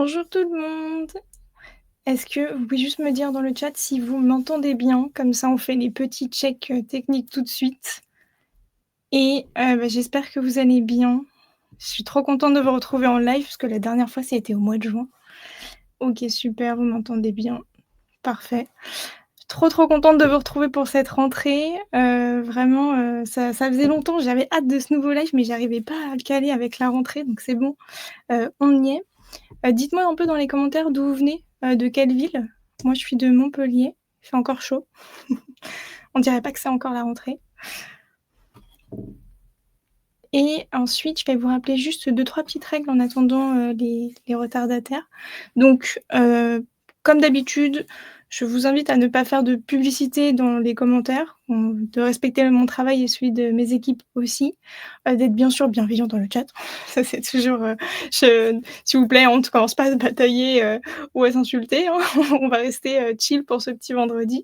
Bonjour tout le monde. Est-ce que vous pouvez juste me dire dans le chat si vous m'entendez bien? Comme ça, on fait les petits checks, techniques tout de suite et j'espère que vous allez bien. Je suis trop contente de vous retrouver en live parce que la dernière fois, c'était au mois de juin. OK, super, vous m'entendez bien. Parfait. Trop, trop contente de vous retrouver pour cette rentrée. Vraiment, ça faisait longtemps, j'avais hâte de ce nouveau live, mais j'arrivais pas à le caler avec la rentrée, donc c'est bon, on y est. Dites-moi un peu dans les commentaires d'où vous venez, de quelle ville? Moi, je suis de Montpellier, il fait encore chaud. On dirait pas que c'est encore la rentrée et ensuite, je vais vous rappeler juste deux-trois petites règles en attendant, les retardataires. Donc, comme d'habitude, je vous invite à ne pas faire de publicité dans les commentaires, de respecter mon travail et celui de mes équipes aussi, d'être bien sûr bienveillant dans le chat. Ça, c'est toujours, je s'il vous plaît, on ne commence pas à se batailler, ou à s'insulter, hein. On va rester, chill pour ce petit vendredi.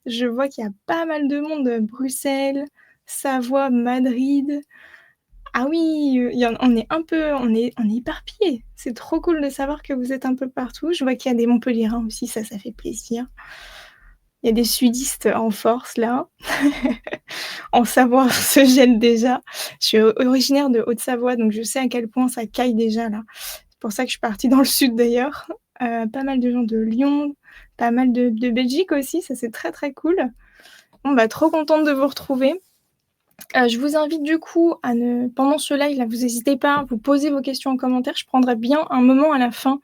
Je vois qu'il y a pas mal de monde, Bruxelles, Savoie, Madrid. Ah oui, il y en on est un peu on est éparpillés. C'est trop cool de savoir que vous êtes un peu partout. Je vois qu'il y a des Montpelliérains aussi, ça fait plaisir. Il y a des sudistes en force là. En Savoie, on se gèle déjà. Je suis originaire de Haute-Savoie, donc je sais à quel point ça caille déjà là. C'est pour ça que je suis partie dans le sud d'ailleurs. Pas mal de gens de Lyon, pas mal de Belgique aussi, ça c'est très, très cool. Bon bah, trop contente de vous retrouver. Je vous invite du coup à ne pendant ce live là, vous hésitez pas, vous posez vos questions en commentaire. Je prendrai bien un moment à la fin,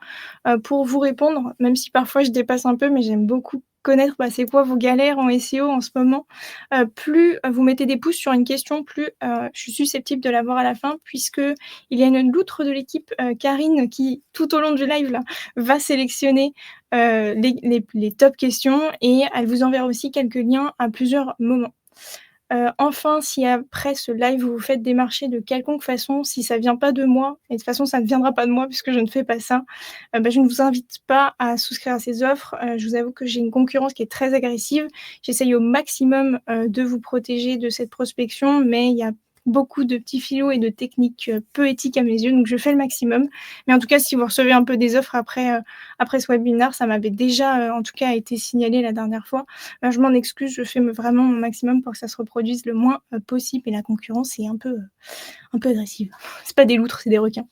pour vous répondre, même si parfois je dépasse un peu, mais j'aime beaucoup connaître, bah, c'est quoi vos galères en SEO en ce moment. Plus, vous mettez des pouces sur une question, plus, je suis susceptible de la voir à la fin puisqu'il y a une loutre de l'équipe, Karine, qui tout au long du live là, va sélectionner, les top questions et elle vous enverra aussi quelques liens à plusieurs moments. Enfin, si après ce live, vous vous faites démarcher de quelconque façon, si ça vient pas de moi et de toute façon ça ne viendra pas de moi puisque je ne fais pas ça, je ne vous invite pas à souscrire à ces offres. Je vous avoue que j'ai une concurrence qui est très agressive. J'essaye au maximum, de vous protéger de cette prospection, mais il y a beaucoup de petits filons et de techniques, peu éthiques à mes yeux, donc je fais le maximum. Mais en tout cas, si vous recevez un peu des offres après ce webinaire, ça m'avait déjà, en tout cas été signalé la dernière fois. Je m'en excuse, je fais vraiment mon maximum pour que ça se reproduise le moins, possible et la concurrence est un peu agressive. C'est pas des loutres, c'est des requins.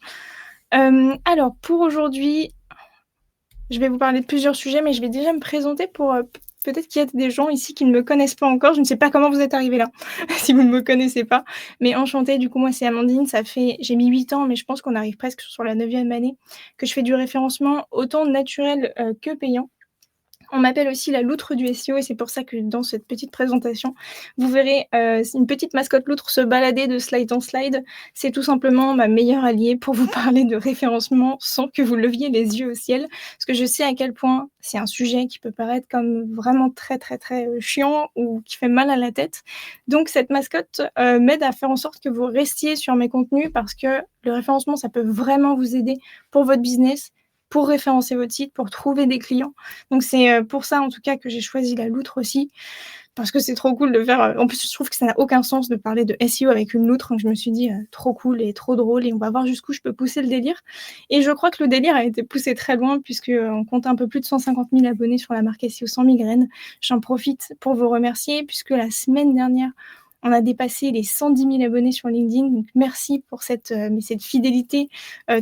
Alors pour aujourd'hui, je vais vous parler de plusieurs sujets, mais je vais déjà me présenter pour, peut-être qu'il y a des gens ici qui ne me connaissent pas encore. Je ne sais pas comment vous êtes arrivés là, si vous ne me connaissez pas, mais enchantée, du coup, moi, c'est Amandine. J'ai mis 8 ans, mais je pense qu'on arrive presque sur la 9e année que je fais du référencement autant naturel, que payant. On m'appelle aussi la loutre du SEO et c'est pour ça que dans cette petite présentation, vous verrez, une petite mascotte loutre se balader de slide en slide. C'est tout simplement ma meilleure alliée pour vous parler de référencement sans que vous leviez les yeux au ciel. Parce que je sais à quel point c'est un sujet qui peut paraître comme vraiment très, très, très, chiant ou qui fait mal à la tête. Donc cette mascotte, m'aide à faire en sorte que vous restiez sur mes contenus parce que le référencement, ça peut vraiment vous aider pour votre business, pour référencer votre site, pour trouver des clients. Donc c'est, pour ça en tout cas que j'ai choisi la loutre aussi, parce que c'est trop cool de faire, en plus je trouve que ça n'a aucun sens de parler de SEO avec une loutre, donc je me suis dit, trop cool et trop drôle et on va voir jusqu'où je peux pousser le délire et je crois que le délire a été poussé très loin puisque, on compte un peu plus de 150 000 abonnés sur la marque SEO sans migraine. J'en profite pour vous remercier puisque la semaine dernière, on a dépassé les 110 000 abonnés sur LinkedIn, donc merci pour cette fidélité,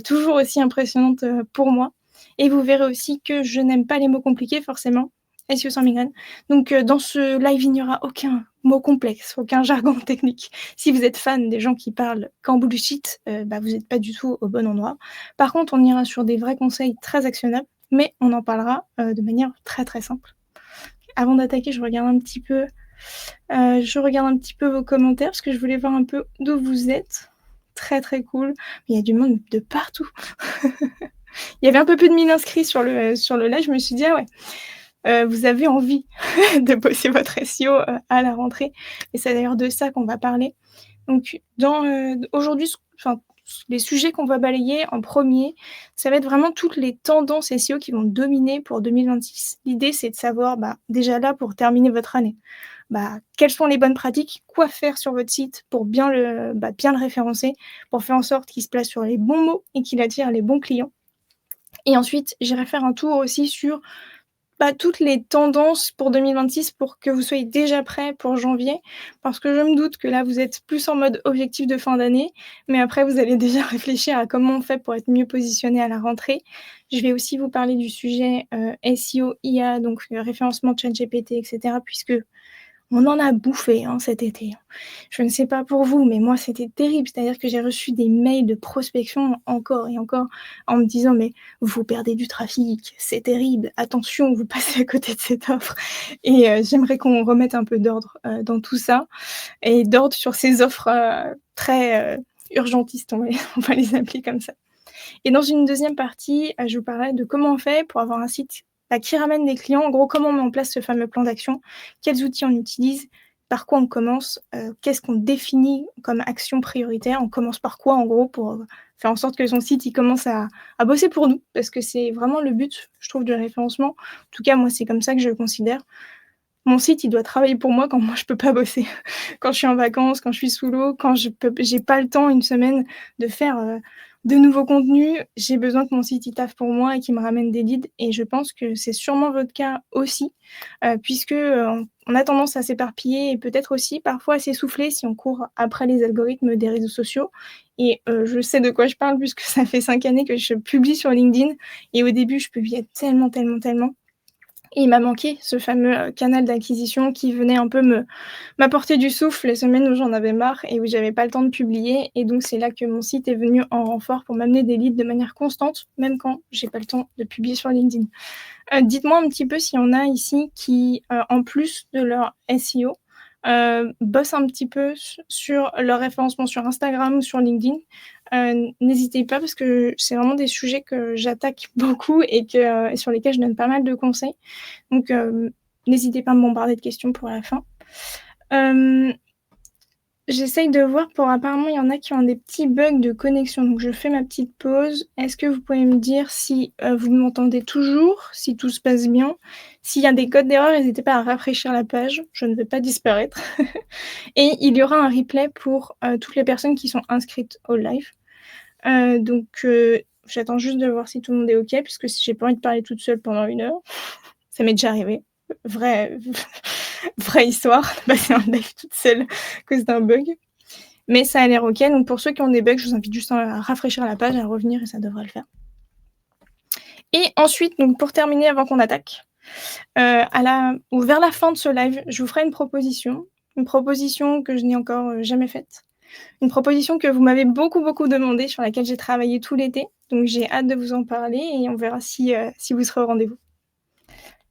toujours aussi impressionnante, pour moi et vous verrez aussi que je n'aime pas les mots compliqués forcément, SEO sans migraine. Donc dans ce live, il n'y aura aucun mot complexe, aucun jargon technique. Si vous êtes fan des gens qui parlent qu'en bullshit, vous n'êtes pas du tout au bon endroit. Par contre, on ira sur des vrais conseils très actionnables, mais on en parlera, de manière très, très simple. Avant d'attaquer, je regarde un petit peu vos commentaires parce que je voulais voir un peu d'où vous êtes. Très, très cool. Il y a du monde de partout. Il y avait un peu plus de 1000 inscrits sur le live, je me suis dit: «Ah ouais, vous avez envie de bosser votre SEO, à la rentrée» et c'est d'ailleurs de ça qu'on va parler. Donc aujourd'hui, les sujets qu'on va balayer en premier, ça va être vraiment toutes les tendances SEO qui vont dominer pour 2026. L'idée, c'est de savoir, déjà là, pour terminer votre année, quelles sont les bonnes pratiques, quoi faire sur votre site pour bien le référencer, pour faire en sorte qu'il se place sur les bons mots et qu'il attire les bons clients. Et ensuite, j'irai faire un tour aussi sur toutes les tendances pour 2026 pour que vous soyez déjà prêts pour janvier. Parce que je me doute que là, vous êtes plus en mode objectif de fin d'année, mais après vous allez déjà réfléchir à comment on fait pour être mieux positionné à la rentrée. Je vais aussi vous parler du sujet, SEO, IA, donc référencement ChatGPT et cetera, puisque on en a bouffé, hein, cet été. Je ne sais pas pour vous, mais moi, c'était terrible. C'est-à-dire que j'ai reçu des mails de prospection encore et encore en me disant: «Mais vous perdez du trafic, c'est terrible, attention, vous passez à côté de cette offre» et j'aimerais qu'on remette un peu d'ordre, dans tout ça et d'ordre sur ces offres, très, urgentistes, on va les appeler comme ça. Et dans une deuxième partie, je vous parlerai de comment on fait pour avoir un site, qui ramène des clients. En gros, comment on met en place ce fameux plan d'action, quels outils on utilise, par quoi on commence, qu'est-ce qu'on définit comme action prioritaire, on commence par quoi en gros pour, faire en sorte que son site il commence à bosser pour nous. Parce que c'est vraiment le but, je trouve, du référencement. En tout cas, moi, c'est comme ça que je le considère. Mon site, il doit travailler pour moi quand moi je peux pas bosser. Quand je suis en vacances, quand je suis sous l'eau, quand j'ai pas le temps une semaine de faire, de nouveaux contenus, j'ai besoin que mon site il taffe pour moi et qu'il me ramène des leads et je pense que c'est sûrement votre cas aussi, puisque, on a tendance à s'éparpiller et peut-être aussi parfois à s'essouffler si on court après les algorithmes des réseaux sociaux et je sais de quoi je parle puisque ça fait 5 années que je publie sur LinkedIn et au début je publiais tellement, tellement, tellement et il m'a manqué ce fameux, canal d'acquisition qui venait un peu m'apporter du souffle les semaines où j'en avais marre et où j'avais pas le temps de publier et donc c'est là que mon site est venu en renfort pour m'amener des leads de manière constante, même quand j'ai pas le temps de publier sur LinkedIn. Dites-moi un petit peu s'il y en a ici qui, en plus de leur SEO, bossent un petit peu sur leur référencement sur Instagram ou sur LinkedIn. N'hésitez pas parce que c'est vraiment des sujets que j'attaque beaucoup et sur lesquels je donne pas mal de conseils. Donc, n'hésitez pas à me bombarder de questions pour la fin. Hem, J'essaye de voir pour apparemment, il y en a qui ont des petits bugs de connexion, donc je fais ma petite pause. Est-ce que vous pouvez me dire si, vous m'entendez toujours? Si tout se passe bien? S'il y a des codes d'erreur, n'hésitez pas à rafraîchir la page, je ne vais pas disparaître et il y aura un replay pour, toutes les personnes qui sont inscrites au live. J'attends juste de voir si tout le monde est OK puisque si j'ai pas envie de parler toute seule pendant 1 heure. Ça m'est déjà arrivé. Vraie vraie histoire, de passer un live toute seule à cause d'un bug. Mais ça a l'air OK, donc pour ceux qui ont des bugs, je vous invite juste à rafraîchir la page, à revenir et ça devrait le faire. Et ensuite, donc pour terminer avant qu'on attaque, à la ou vers la fin de ce live, je vous ferai une proposition que je n'ai encore, jamais faite. Une proposition que vous m'avez beaucoup, beaucoup demandé, sur laquelle j'ai travaillé tout l'été, donc j'ai hâte de vous en parler et on verra si vous serez au rendez-vous.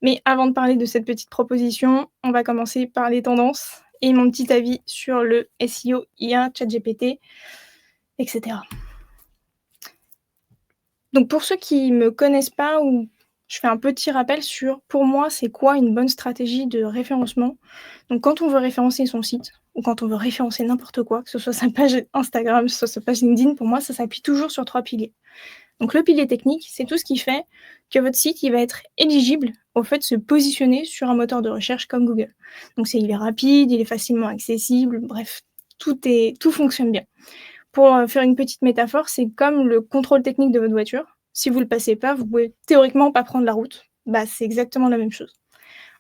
Mais avant de parler de cette petite proposition, on va commencer par les tendances et mon petit avis sur le SEO, IA, ChatGPT, et cetera. Donc pour ceux qui me connaissent pas ou je fais un petit rappel sur, pour moi, c'est quoi une bonne stratégie de référencement. Donc quand on veut référencer son site ou quand on veut référencer n'importe quoi, que ce soit sa page Instagram, que ce soit sa page LinkedIn, pour moi, ça s'appuie toujours sur 3 piliers. Donc le pilier technique, c'est tout ce qui fait que votre site, il va être éligible au fait de se positionner sur un moteur de recherche comme Google. Donc il est rapide, il est facilement accessible, bref, tout fonctionne bien. Pour, faire une petite métaphore, c'est comme le contrôle technique de votre voiture. Si vous le passez pas, vous pouvez théoriquement pas prendre la route. Bah, c'est exactement la même chose.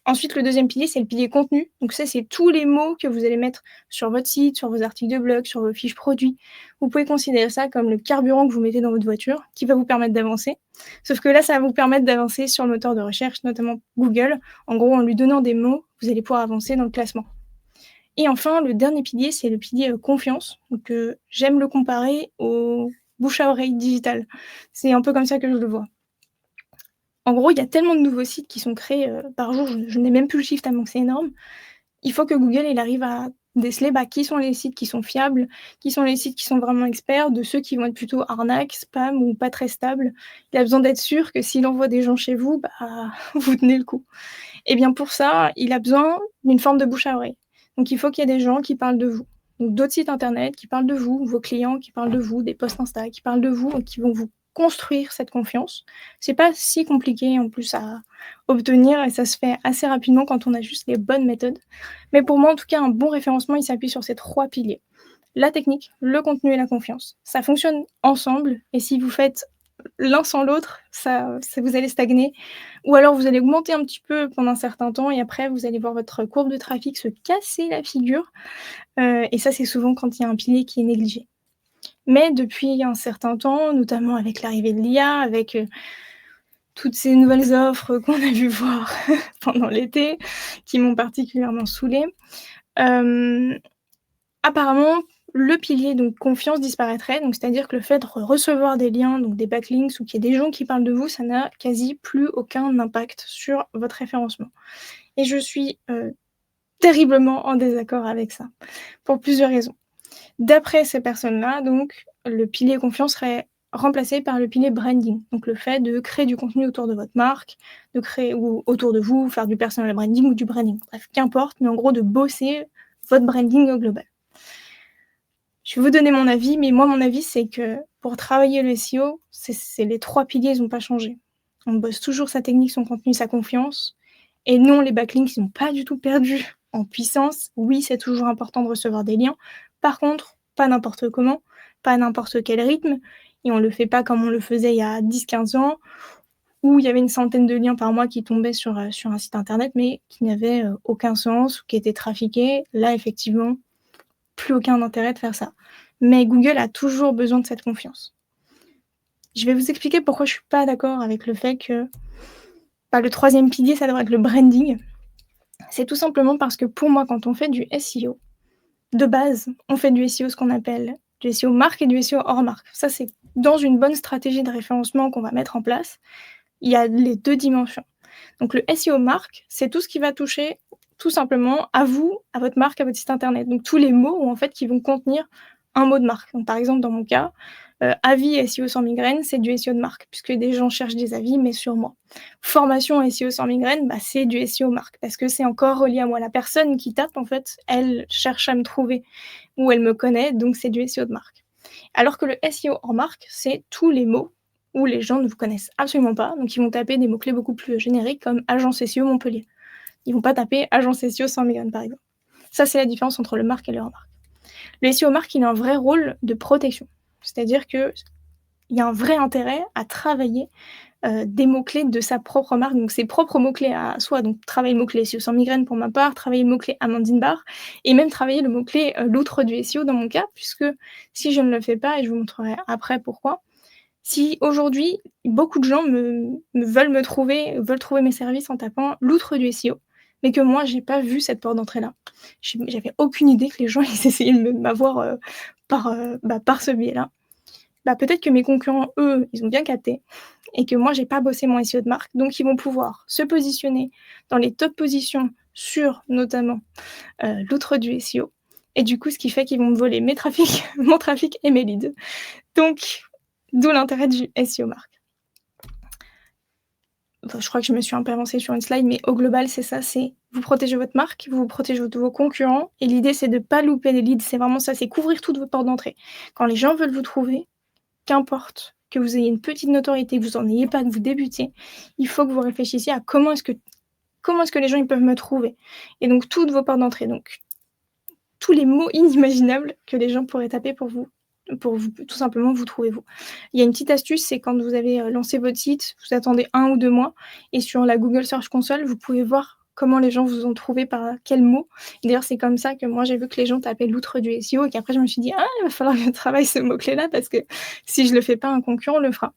Ensuite, le deuxième pilier, c'est le pilier contenu. Donc ça, c'est tous les mots que vous allez mettre sur votre site, sur vos articles de blog, sur vos fiches produits. Vous pouvez considérer ça comme le carburant que vous mettez dans votre voiture, qui va vous permettre d'avancer. Sauf que là, ça va vous permettre d'avancer sur le moteur de recherche, notamment Google. En gros, en lui donnant des mots, vous allez pouvoir avancer dans le classement. Et enfin, le dernier pilier, c'est le pilier, confiance. Donc, j'aime le comparer au bouche à oreille digital. C'est un peu comme ça que je le vois. En gros, il y a tellement de nouveaux sites qui sont créés, par jour, je n'ai même plus le chiffre tellement que c'est énorme. Il faut que Google, il arrive à déceler, qui sont les sites qui sont fiables, qui sont les sites qui sont vraiment experts, de ceux qui vont être plutôt arnaque, spam ou pas très stables. Il a besoin d'être sûr que s'il envoie des gens chez vous, vous tenez le coup. Et bien pour ça, il a besoin d'une forme de bouche à oreille. Donc il faut qu'il y ait des gens qui parlent de vous. Donc d'autres sites internet qui parlent de vous, vos clients qui parlent de vous, des posts Insta qui parlent de vous et qui vont vous construire cette confiance. C'est pas si compliqué en plus à obtenir et ça se fait assez rapidement quand on a juste les bonnes méthodes. Mais pour moi, en tout cas, un bon référencement, il s'appuie sur ces 3 piliers. La technique, le contenu et la confiance. Ça fonctionne ensemble et si vous faites l'un sans l'autre, ça vous allez stagner ou alors vous allez augmenter un petit peu pendant un certain temps et après vous allez voir votre courbe de trafic se casser la figure, et ça, c'est souvent quand il y a un pilier qui est négligé. Mais depuis un certain temps, notamment avec l'arrivée de l'IA, avec, toutes ces nouvelles offres qu'on a vu voir pendant l'été, qui m'ont particulièrement saoulée, hem, apparemment, le pilier donc confiance disparaîtrait, donc c'est-à-dire que le fait de recevoir des liens, donc des backlinks ou qu'il y ait des gens qui parlent de vous, ça n'a quasi plus aucun impact sur votre référencement et je suis, terriblement en désaccord avec ça, pour plusieurs raisons. D'après ces personnes-là, donc, le pilier confiance serait remplacé par le pilier branding. Donc le fait de créer du contenu autour de votre marque, de créer ou autour de vous, faire du personal branding ou du branding. Bref, qu'importe, mais en gros de bosser votre branding au global. Je vais vous donner mon avis, mais moi mon avis c'est que pour travailler le SEO, c'est les 3 piliers, ils ont pas changé. On bosse toujours sa technique, son contenu, sa confiance et non, les backlinks, ils ont pas du tout perdu en puissance. Oui, c'est toujours important de recevoir des liens. Par contre, pas n'importe comment, pas à n'importe quel rythme et on le fait pas comme on le faisait il y a 10-15 ans où il y avait une centaine de liens par mois qui tombaient sur un site internet, mais qui n'avaient, aucun sens ou qui étaient trafiqués. Là, effectivement, plus aucun intérêt de faire ça. Mais Google a toujours besoin de cette confiance. Je vais vous expliquer pourquoi je suis pas d'accord avec le fait que, bah, le troisième pilier, ça devrait être le branding. C'est tout simplement parce que pour moi, quand on fait du SEO, de base, on fait du SEO ce qu'on appelle du SEO marque et du SEO hors marque. Ça, c'est dans une bonne stratégie de référencement qu'on va mettre en place, il y a les 2 dimensions. Donc le SEO marque, c'est tout ce qui va toucher tout simplement à vous, à votre marque, à votre site internet. Donc tous les mots en fait qui vont contenir un mot de marque. Donc par exemple dans mon cas, avis SEO sans migraine, c'est du SEO de marque puisque des gens cherchent des avis mais sur moi. Formation SEO sans migraine, bah, c'est du SEO marque parce que c'est encore relié à moi. La personne qui tape en fait, elle cherche à me trouver ou elle me connaît donc c'est du SEO de marque. Alors que le SEO hors marque, c'est tous les mots où les gens ne vous connaissent absolument pas, donc ils vont taper des mots-clés beaucoup plus génériques comme agence SEO Montpellier. Ils vont pas taper agence SEO sans migraine, par exemple. Ça, c'est la différence entre le marque et le hors marque. Le SEO marque, il a un vrai rôle de protection. C'est-à-dire qu'il y a un vrai intérêt à travailler des mots-clés de sa propre marque, donc ses propres mots-clés à soi. Donc travailler le mot-clé SEO sans migraine pour ma part, travailler le mot-clé Amandine Barr, et même travailler le mot-clé l'outre du SEO dans mon cas, puisque si je ne le fais pas, et je vous montrerai après pourquoi, si aujourd'hui, beaucoup de gens veulent me trouver, veulent trouver mes services en tapant l'outre du SEO, mais que moi j'ai pas vu cette porte d'entrée-là. J'avais aucune idée que les gens ils essayaient de m'avoir, par ce biais-là. Bah, peut-être que mes concurrents, eux, ils ont bien capté et que moi j'ai pas bossé mon SEO de marque, donc ils vont pouvoir se positionner dans les top positions sur notamment, l'outre du SEO et du coup, ce qui fait qu'ils vont me voler mes trafics mon trafic et mes leads. Donc d'où l'intérêt du SEO marque. Enfin, je crois que je me suis un peu avancée sur une slide, mais au global, c'est ça, c'est vous protégez votre marque, vous protégez de vos concurrents et l'idée, c'est de pas louper les leads, c'est vraiment ça, c'est couvrir toutes vos portes d'entrée. Quand les gens veulent vous trouver, qu'importe que vous ayez une petite notoriété, que vous en ayez pas, que vous débutiez, il faut que vous réfléchissiez à comment est-ce que les gens, ils peuvent me trouver? Et donc toutes vos portes d'entrée, donc tous les mots inimaginables que les gens pourraient taper pour vous tout simplement vous trouver vous. Il y a une petite astuce, c'est quand vous avez, lancé votre site, vous attendez 1 ou 2 mois et sur la Google Search Console, vous pouvez voir comment les gens vous ont trouvé par quels mots. D'ailleurs, c'est comme ça que moi j'ai vu que les gens tapaient l'outre du SEO et qu'après je me suis dit: «Ah, il va falloir que je travaille ce mot-clé-là parce que si je le fais pas, un concurrent le fera».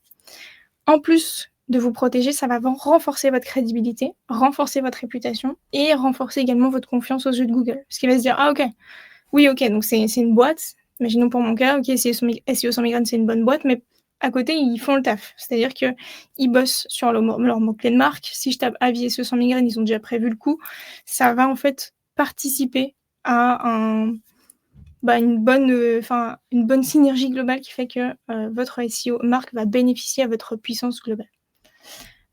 En plus de vous protéger, ça va renforcer votre crédibilité, renforcer votre réputation et renforcer également votre confiance aux yeux de Google. Parce qu'il va se dire: «Ah OK, oui, OK, donc c'est une boîte, imaginons pour mon cas, OK, SEO sans migraine, c'est une bonne boîte, mais à côté, ils font le taf. C'est-à-dire qu'ils bossent sur leurs mots-clés de marque. Si je tape avis SEO sans migraine, ils ont déjà prévu le coup. Ça va en fait participer à une bonne synergie globale qui fait que, votre SEO marque va bénéficier à votre puissance globale.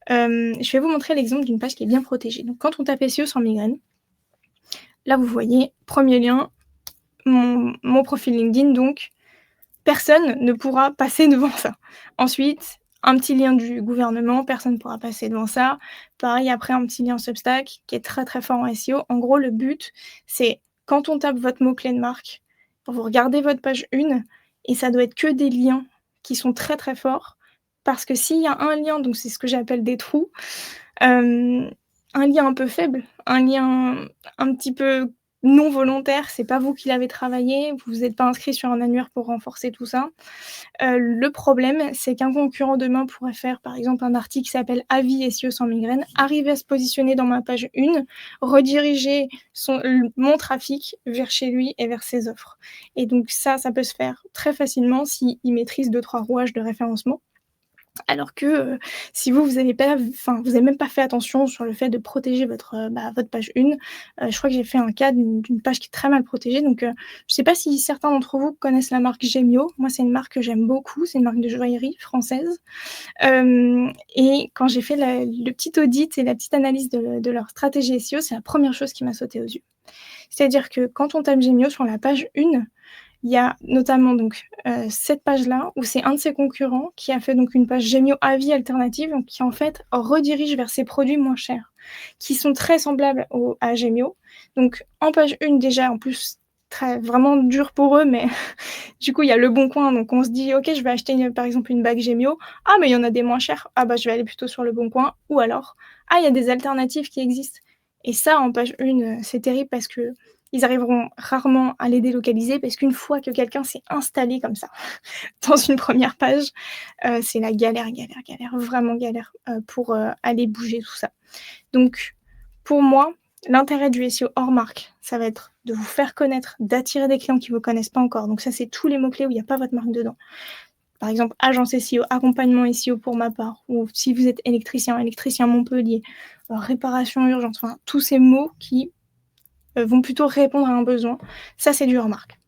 Je vais vous montrer l'exemple d'une page qui est bien protégée. Donc quand on tape SEO sans migraine, là vous voyez, premier lien, mon profil LinkedIn, donc personne ne pourra passer devant ça. Ensuite, un petit lien du gouvernement, personne ne pourra passer devant ça. Pareil, après, un petit lien Substack qui est très, très fort en SEO. En gros, le but, c'est quand on tape votre mot-clé de marque, vous regardez votre page 1 et ça doit être que des liens qui sont très, très forts Parce que s'il y a un lien, donc c'est ce que j'appelle des trous, hem, un lien un peu faible, un lien un petit peu non volontaire, c'est pas vous qui l'avez travaillé, vous vous êtes pas inscrit sur un annuaire pour renforcer tout ça. Le problème, c'est qu'un concurrent demain pourrait faire, par exemple, un article qui s'appelle «Avis SEO sans migraine», arriver à se positionner dans ma page 1, rediriger mon trafic vers chez lui et vers ses offres et donc ça peut se faire très facilement s'il maîtrise 2-3 rouages de référencement. Alors que, si vous avez pas vous avez même pas fait attention sur le fait de protéger votre page 1, je crois que j'ai fait un cas d'une page qui est très mal protégée donc je sais pas si certains d'entre vous connaissent la marque Gemio. Moi, c'est une marque que j'aime beaucoup, c'est une marque de joaillerie française, et quand j'ai fait le petit audit et la petite analyse de leur stratégie SEO, c'est la première chose qui m'a sauté aux yeux. C'est-à-dire que quand on tape Gemio sur la page 1, il y a notamment donc, cette page-là où c'est un de ses concurrents qui a fait donc une page Gemio avis alternative, donc qui en fait redirige vers ses produits moins chers, qui sont très semblables à Gemio. Donc en page 1 déjà, en plus très vraiment dur pour eux, mais du coup il y a Leboncoin, donc on se dit: «OK, je vais acheter par exemple une bague Gemio. Ah mais il y en a des moins chères. Ah bah je vais aller plutôt sur Leboncoin» ou alors: «Ah il y a des alternatives qui existent» et ça en page 1, c'est terrible parce que ils arriveront rarement à les délocaliser parce qu'une fois que quelqu'un s'est installé comme ça dans une première page, c'est la galère, galère, galère, vraiment galère, pour, aller bouger tout ça. Donc pour moi, l'intérêt du SEO hors marque, ça va être de vous faire connaître, d'attirer des clients qui ne vous connaissent pas encore. Donc ça, c'est tous les mots-clés où il y a pas votre marque dedans. Par exemple, agence SEO, accompagnement SEO pour ma part ou si vous êtes électricien, électricien Montpellier, réparation urgente, enfin tous ces mots qui vont plutôt répondre à un besoin. Ça, c'est du hors-marque.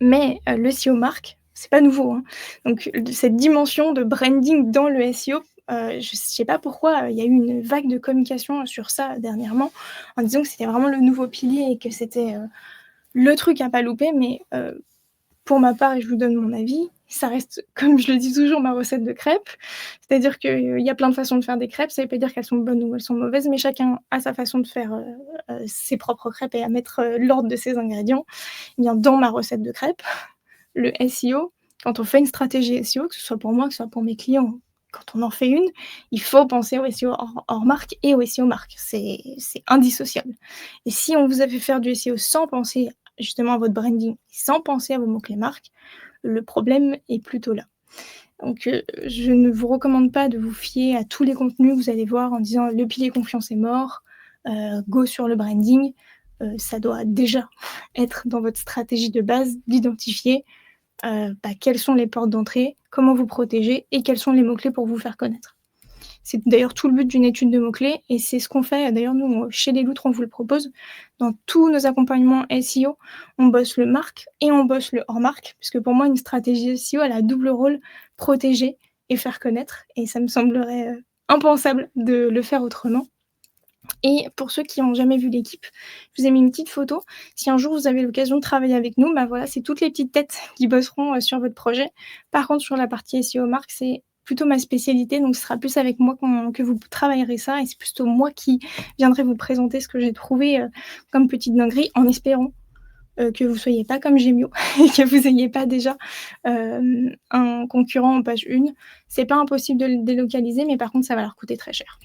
Mais le SEO marque, c'est pas nouveau, hein. Donc cette dimension de branding dans le SEO, je sais pas pourquoi, il y a eu une vague de communication sur ça dernièrement, en disant que c'était vraiment le nouveau pilier et que c'était, le truc à pas louper. Mais pour ma part et je vous donne mon avis, ça reste, comme je le dis toujours, ma recette de crêpes. C'est-à-dire qu'il y a plein de façons de faire des crêpes, ça veut pas dire qu'elles sont bonnes ou elles sont mauvaises, mais chacun a sa façon de faire, ses propres crêpes et à mettre, l'ordre de ses ingrédients. Eh bien, dans ma recette de crêpes, le SEO, quand on fait une stratégie SEO, que ce soit pour moi, que ce soit pour mes clients, quand on en fait une, il faut penser au SEO hors marque et au SEO marque. C'est indissociable et si on vous a fait faire du SEO sans penser justement à votre branding, sans penser à vos mots-clés marques, le problème est plutôt là. Donc je ne vous recommande pas de vous fier à tous les contenus que vous allez voir en disant: «Le pilier confiance est mort, go sur le branding». Ça doit déjà être dans votre stratégie de base d'identifier, quelles sont les portes d'entrée, comment vous protéger et quels sont les mots-clés pour vous faire connaître. C'est d'ailleurs tout le but d'une étude de mots-clés et c'est ce qu'on fait, d'ailleurs nous, chez Les Loutres, on vous le propose. Dans tous nos accompagnements SEO, on bosse le marque et on bosse le hors marque, puisque pour moi une stratégie SEO, elle a double rôle, protéger et faire connaître et ça me semblerait, impensable de le faire autrement. Et pour ceux qui n'ont jamais vu l'équipe, je vous ai mis une petite photo. Si un jour vous avez l'occasion de travailler avec nous, bah, voilà, c'est toutes les petites têtes qui bosseront, sur votre projet. Par contre, sur la partie SEO marque, c'est plutôt ma spécialité, donc ce sera plus avec moi que vous travaillerez ça et c'est plutôt moi qui viendrai vous présenter ce que j'ai trouvé, comme petite dinguerie, en espérant, que vous soyez pas comme Gemio et que vous ayez pas déjà, un concurrent en page 1. C'est pas impossible de le délocaliser, mais par contre, ça va leur coûter très cher.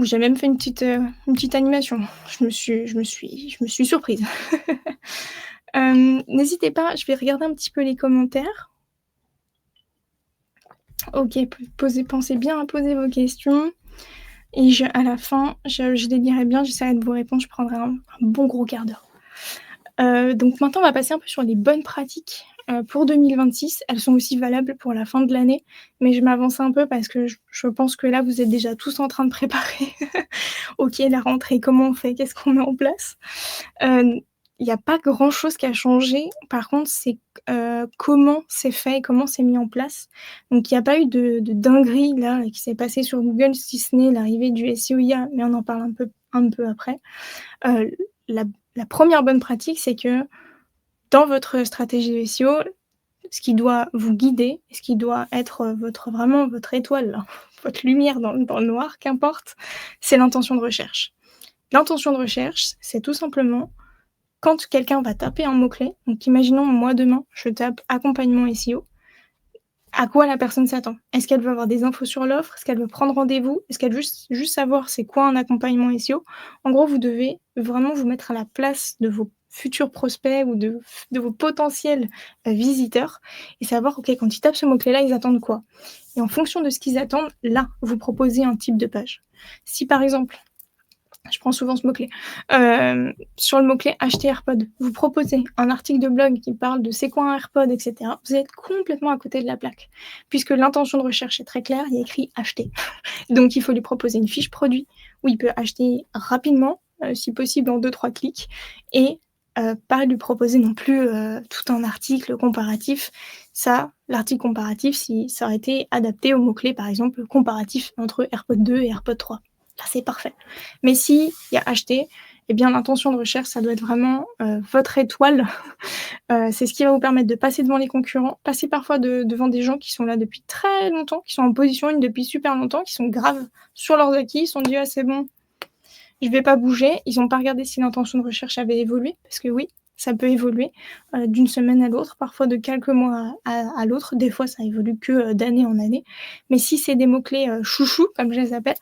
J'ai même fait une petite animation. Je me suis surprise. N'hésitez pas, je vais regarder un petit peu les commentaires. OK, pensez bien à poser vos questions et à la fin, je les lirai bien, j'essaierai de vous répondre, je prendrai un bon gros quart d'heure. Donc maintenant, on va passer un peu sur les bonnes pratiques, pour 2026. Elles sont aussi valables pour la fin de l'année, mais je m'avance un peu parce que je pense que là, vous êtes déjà tous en train de préparer. OK, la rentrée, comment on fait? Qu'est-ce qu'on met en place? Il y a pas grand-chose qui a changé. Par contre, c'est comment c'est fait et comment c'est mis en place. Donc il y a pas eu de dinguerie là qui s'est passée sur Google, si ce n'est l'arrivée du SEO IA, mais on en parle un peu après. La la 1re bonne pratique, c'est que dans votre stratégie de SEO, ce qui doit vous guider, ce qui doit être, vraiment votre étoile là, votre lumière dans le noir, qu'importe, c'est l'intention de recherche. L'intention de recherche, c'est tout simplement quand quelqu'un va taper un mot-clé, donc imaginons moi demain, je tape accompagnement SEO. à quoi la personne s'attend. Est-ce qu'elle veut avoir des infos sur l'offre? Est-ce qu'elle veut prendre rendez-vous? Est-ce qu'elle veut juste savoir c'est quoi un accompagnement SEO? En gros, vous devez vraiment vous mettre à la place de vos futurs prospects ou de vos potentiels, visiteurs et savoir, OK, quand ils tapent ce mot-clé-là, ils attendent quoi? Et en fonction de ce qu'ils attendent, là, vous proposez un type de page. Si par exemple, je prends souvent ce mot-clé. Sur le mot-clé acheter AirPod, vous proposez un article de blog qui parle de c'est quoi un AirPod, et cetera. Vous êtes complètement à côté de la plaque, puisque l'intention de recherche est très claire, il y a écrit acheter. Donc il faut lui proposer une fiche produit où il peut acheter rapidement, si possible en 2-3 clics, et pas lui proposer non plus tout un article comparatif. Ça, l'article comparatif, si ça aurait été adapté au mot-clé, par exemple, comparatif entre AirPod 2 et AirPod 3. Là, c'est parfait. Mais s'il y a acheter, eh bien l'intention de recherche, ça doit être vraiment votre étoile. C'est ce qui va vous permettre de passer devant les concurrents, passer parfois devant des gens qui sont là depuis très longtemps, qui sont en position 1 depuis super longtemps, qui sont graves sur leurs acquis, ils se sont dit: «Ah c'est bon, je vais pas bouger». Ils n'ont pas regardé si l'intention de recherche avait évolué, parce que oui, ça peut évoluer d'une semaine à l'autre, parfois de quelques mois à l'autre. Des fois, ça évolue que d'année en année. Mais si c'est des mots-clés chouchous, comme je les appelle,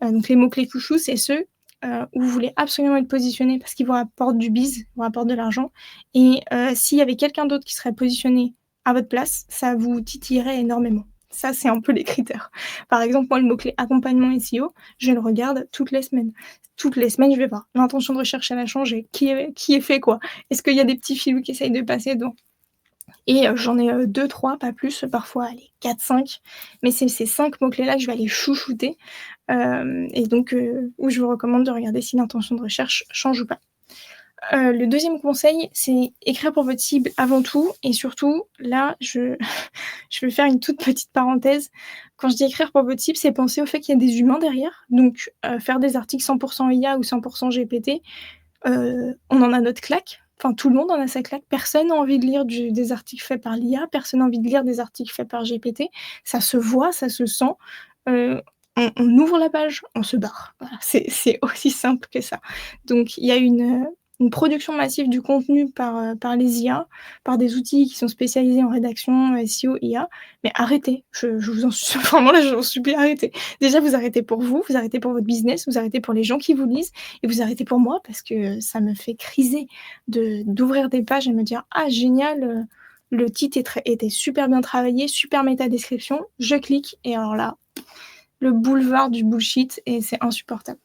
donc les mots-clés chouchous, c'est ceux où vous voulez absolument être positionné parce qu'ils vous rapportent du bise, vous rapportent de l'argent. Et s'il y avait quelqu'un d'autre qui serait positionné à votre place, ça vous titillerait énormément. Ça, c'est un peu les critères. Par exemple, moi, le mot-clé accompagnement SEO, je le regarde toutes les semaines. Toutes les semaines, je vais voir. L'intention de recherche, elle a changé. Qui est fait quoi? Est-ce qu'il y a des petits filous qui essayent de passer dedans? Et j'en ai 2-3, pas plus, parfois allez 4-5, mais c'est ces 5 mots-clés-là que je vais aller chouchouter, et donc où je vous recommande de regarder si l'intention de recherche change ou pas. Le deuxième conseil, c'est écrire pour votre cible avant tout et surtout là, je je vais faire une toute petite parenthèse. Quand je dis écrire pour votre cible, c'est penser au fait qu'il y a des humains derrière, donc faire des articles 100 IA ou 100 GPT, on en a notre claque. Enfin, tout le monde en a sa claque. Personne n'a envie de lire des articles faits par l'IA, personne n'a envie de lire des articles faits par GPT. Ça se voit, ça se sent. Heu, on ouvre la page, on se barre. Voilà, c'est aussi simple que ça. Donc il y a une production massive du contenu par les IA, par des outils qui sont spécialisés en rédaction, SEO, IA. Mais arrêtez, je vous en su vraiment là, je vous en supplie, arrêtez. Déjà, vous arrêtez pour vous arrêtez pour votre business, vous arrêtez pour les gens qui vous lisent et vous arrêtez pour moi parce que ça me fait criser d'ouvrir des pages et me dire: «Ah génial, le titre était super bien travaillé, super méta description». Je clique et alors là, le boulevard du bullshit et c'est insupportable.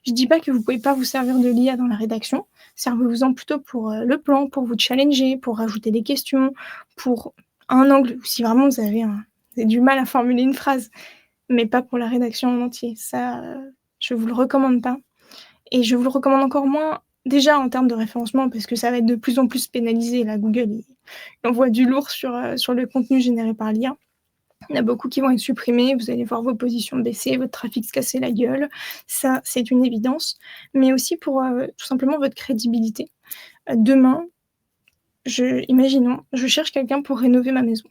Je dis pas que vous pouvez pas vous servir de l'IA dans la rédaction, servez-vous-en plutôt pour, le plan, pour vous challenger, pour rajouter des questions, pour un angle ou si vraiment vous avez du mal à formuler une phrase, mais pas pour la rédaction en entier. Ça, je vous le recommande pas et je vous le recommande encore moins, déjà en termes de référencement parce que ça va être de plus en plus pénalisé. Là, Google, il envoie du lourd sur le contenu généré par l'IA. Il y en a beaucoup qui vont être supprimés, vous allez voir vos positions baisser, votre trafic se casser la gueule. Ça, c'est une évidence, mais aussi pour, tout simplement votre crédibilité. Demain, imaginons, je cherche quelqu'un pour rénover ma maison.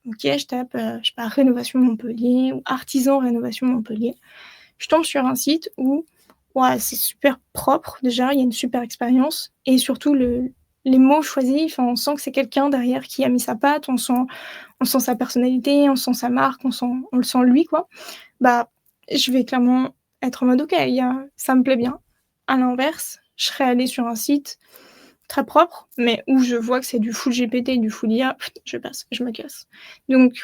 OK, je tape, je sais pas, rénovation Montpellier ou artisan rénovation Montpellier. Je tombe sur un site où, ouah, c'est super propre déjà, il y a une super expérience et surtout les mots choisis, enfin, on sent que c'est quelqu'un derrière qui a mis sa patte, on sent sa personnalité, on sent sa marque, on le sent lui, quoi. Bah, je vais clairement être en mode: «OK, ça me plaît bien». À l'inverse, je serais allée sur un site très propre, mais où je vois que c'est du full GPT, du full IA, je passe, je me casse. Donc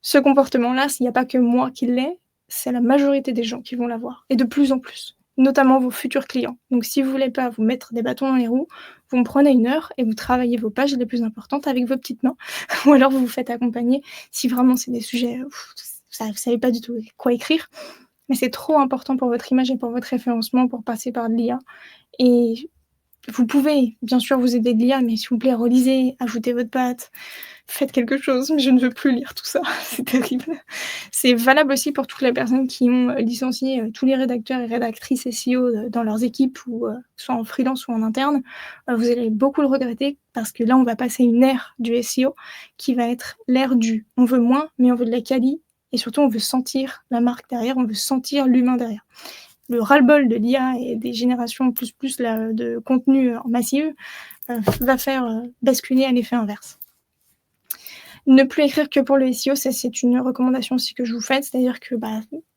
ce comportement-là, s'il y a pas que moi qui l'ai, c'est la majorité des gens qui vont l'avoir et de plus en plus, notamment vos futurs clients. Donc si vous voulez pas vous mettre des bâtons dans les roues, vous me prenez 1 heure et vous travaillez vos pages les plus importantes avec vos petites mains ou alors vous vous faites accompagner si vraiment c'est des sujets, vous savez pas du tout quoi écrire, mais c'est trop important pour votre image et pour votre référencement pour passer par de l'IA et vous pouvez bien sûr vous aider de l'IA, mais s'il vous plaît relisez, ajoutez votre patte, faites quelque chose, mais je ne veux plus lire tout ça, c'est terrible. C'est valable aussi pour toutes les personnes qui ont, licencié, tous les rédacteurs et rédactrices SEO, dans leurs équipes ou, soit en freelance ou en interne. Vous allez beaucoup le regretter parce que là, on va passer une ère du SEO qui va être l'ère du on veut moins, mais on veut de la quali et surtout on veut sentir la marque derrière, on veut sentir l'humain derrière. Le ras-le-bol de l'IA et des générations plus là, de contenu, en massif, va faire, basculer à l'effet inverse. Ne plus écrire que pour le SEO, ça c'est une recommandation aussi que je vous fais, c'est-à-dire que,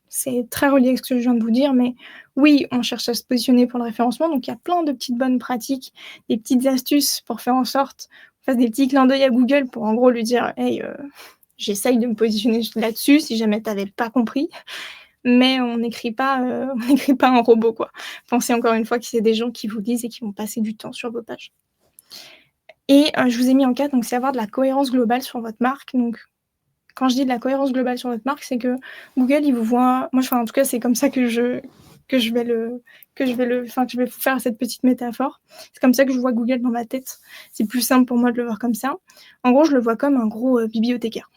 c'est très relié à ce que je viens de vous dire, mais oui, on cherche à se positionner pour le référencement, donc il y a plein de petites bonnes pratiques, des petites astuces pour faire en sorte qu'on fasse des petits clins d'œil à Google pour en gros lui dire: «Hey, j'essaye de me positionner là-dessus si jamais tu avais pas compris». Mais on n'écrit pas, on n'écrit pas un robot, quoi. Pensez encore une fois que c'est des gens qui vous lisent et qui vont passer du temps sur vos pages. Et je vous ai mis en 4, donc c'est avoir de la cohérence globale sur votre marque. Donc quand je dis de la cohérence globale sur votre marque, c'est que Google, il vous voit moi, enfin, en tout cas, c'est comme ça que je vais le enfin, que je vais vous faire cette petite métaphore. C'est comme ça que je vois Google dans ma tête. C'est plus simple pour moi de le voir comme ça. En gros, je le vois comme un gros, bibliothécaire.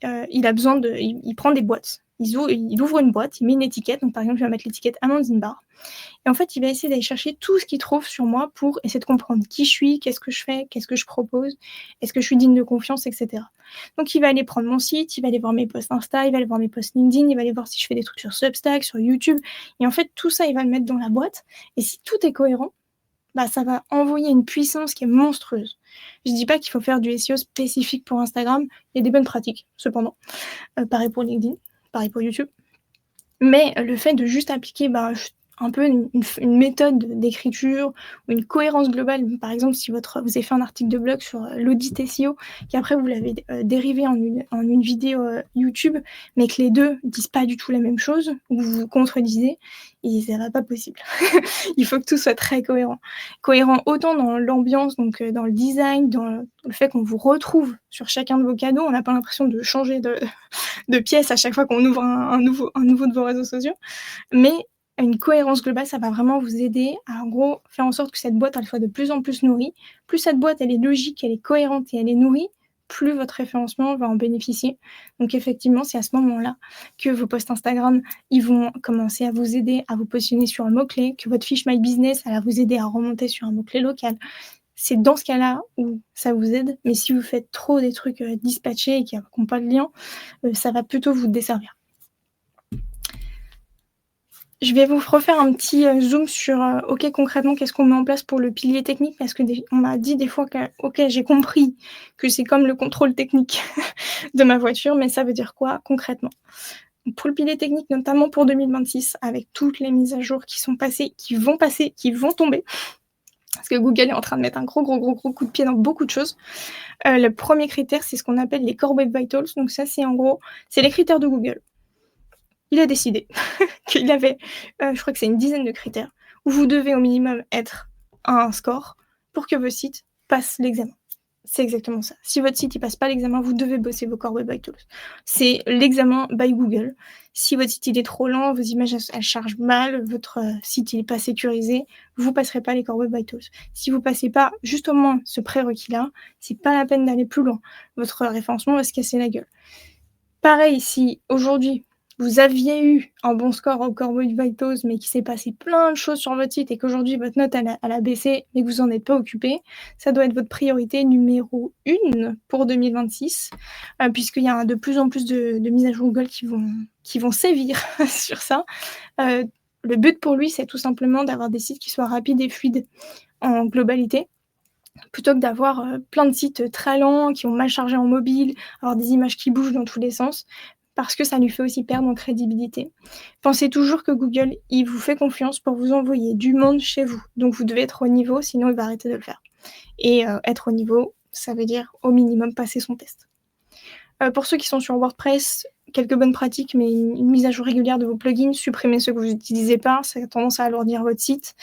Il a besoin de il prend des boîtes. Il ouvre une boîte, il met une étiquette. Donc par exemple, il va mettre l'étiquette Amandine Bar et en fait, il va essayer d'aller chercher tout ce qu'il trouve sur moi pour essayer de comprendre qui je suis, qu'est-ce que je fais, qu'est-ce que je propose, est-ce que je suis digne de confiance, et cetera. Donc il va aller prendre mon site, il va aller voir mes posts Insta, il va aller voir mes posts LinkedIn, il va aller voir si je fais des trucs sur Substack, sur YouTube et en fait, tout ça, il va le mettre dans la boîte et si tout est cohérent, ça va envoyer une puissance qui est monstrueuse. Je dis pas qu'il faut faire du SEO spécifique pour Instagram, il y a des bonnes pratiques cependant. Pareil pour LinkedIn, pareil pour YouTube. Mais le fait de juste appliquer, un peu une méthode d'écriture ou une cohérence globale, par exemple, si vous avez fait un article de blog sur, l'audit SEO, qu'après vous l'avez dérivé en une vidéo, YouTube, mais que les 2 disent pas du tout la même chose ou vous vous contredisez et ça va pas possible. Il faut que tout soit très cohérent. Cohérent autant dans l'ambiance, donc dans le design, dans le fait qu'on vous retrouve sur chacun de vos canaux. On n'a pas l'impression de changer de pièce à chaque fois qu'on ouvre un nouveau de vos réseaux sociaux. Mais une cohérence globale, ça va vraiment vous aider à, en gros, faire en sorte que cette boîte, elle soit de plus en plus nourrie. Plus cette boîte, elle est logique, elle est cohérente et elle est nourrie, plus votre référencement va en bénéficier. Donc effectivement, c'est à ce moment-là que vos posts Instagram, ils vont commencer à vous aider à vous positionner sur un mot-clé, que votre fiche My Business, elle va vous aider à remonter sur un mot-clé local. C'est dans ce cas-là où ça vous aide, mais si vous faites trop des trucs, dispatchés et qui n'ont pas de lien, ça va plutôt vous desservir. Je vais vous refaire un petit, zoom sur, OK, concrètement, qu'est-ce qu'on met en place pour le pilier technique? Parce que on m'a dit des fois que OK, j'ai compris que c'est comme le contrôle technique de ma voiture, mais ça veut dire quoi concrètement? Pour le pilier technique, notamment pour 2026, avec toutes les mises à jour qui sont passées, qui vont tomber, parce que Google est en train de mettre un gros coup de pied dans beaucoup de choses. Le premier critère, c'est ce qu'on appelle les Core Web Vitals. Donc ça, c'est en gros, c'est les critères de Google. Il a décidé qu'il avait, je crois que c'est une dizaine de critères, où vous devez au minimum être à un score pour que votre site passe l'examen. C'est exactement ça. Si votre site, il passe pas l'examen, vous devez bosser vos Core Web Vitals. C'est l'examen by Google. Si votre site, il est trop lent, vos images, elles chargent mal, votre, site, il est pas sécurisé, vous passerez pas les Core Web Vitals. Si vous passez pas juste au moins ce prérequis-là, c'est pas la peine d'aller plus loin. Votre référencement va se casser la gueule. Pareil, si aujourd'hui, vous aviez eu un bon score au Core Web Vitals, mais qu'il s'est passé plein de choses sur votre site et qu'aujourd'hui votre note elle a baissé, mais que vous en êtes pas occupé, ça doit être votre priorité numéro 1 pour 2026, puisqu'il y a de plus en plus de mises à jour Google qui vont sévir sur ça. Le but pour lui, c'est tout simplement d'avoir des sites qui soient rapides et fluides en globalité, plutôt que d'avoir, plein de sites très lents, qui vont mal charger en mobile, avoir des images qui bougent dans tous les sens, parce que ça lui fait aussi perdre en crédibilité. Pensez toujours que Google, il vous fait confiance pour vous envoyer du monde chez vous. Donc vous devez être au niveau, sinon il va arrêter de le faire. Et être au niveau, ça veut dire au minimum passer son test. Pour ceux qui sont sur WordPress, quelques bonnes pratiques, mais une mise à jour régulière de vos plugins, supprimez ceux que vous n'utilisez pas, ça a tendance à alourdir votre site.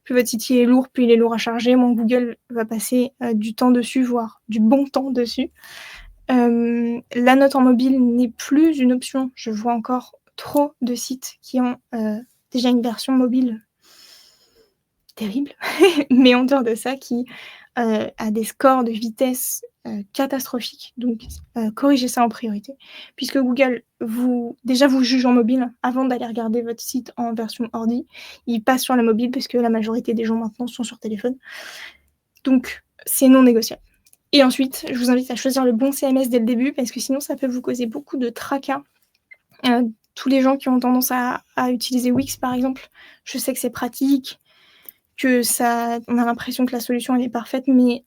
Plus votre site est lourd, plus il est lourd à charger, moins Google va passer du temps dessus, voire du bon temps dessus. La note en mobile n'est plus une option. Je vois encore trop de sites qui ont déjà une version mobile terrible, mais en dehors de ça, qui a des scores de vitesse catastrophiques. Donc, corrigez ça en priorité, puisque Google vous juge en mobile avant d'aller regarder votre site en version ordi. Il passe sur la mobile parce que la majorité des gens maintenant sont sur téléphone. Donc, c'est non négociable. Et ensuite, je vous invite à choisir le bon CMS dès le début parce que sinon, ça peut vous causer beaucoup de tracas. Tous les gens qui ont tendance à utiliser Wix, par exemple, je sais que c'est pratique, on a l'impression que la solution, elle est parfaite, mais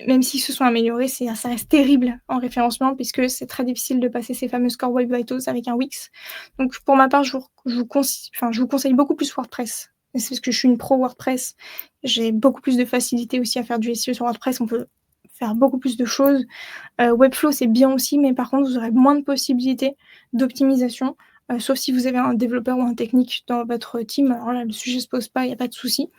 même s'ils se sont améliorés, ça reste terrible en référencement puisque c'est très difficile de passer ces fameux scores Web Vitals avec un Wix. Donc pour ma part, je vous conseille beaucoup plus WordPress. Et c'est parce que je suis une pro WordPress. J'ai beaucoup plus de facilité aussi à faire du SEO sur WordPress. On peut faire beaucoup plus de choses. Webflow, c'est bien aussi, mais par contre, vous aurez moins de possibilités d'optimisation, sauf si vous avez un développeur ou un technique dans votre team. Alors là, le sujet se pose pas, il y a pas de souci.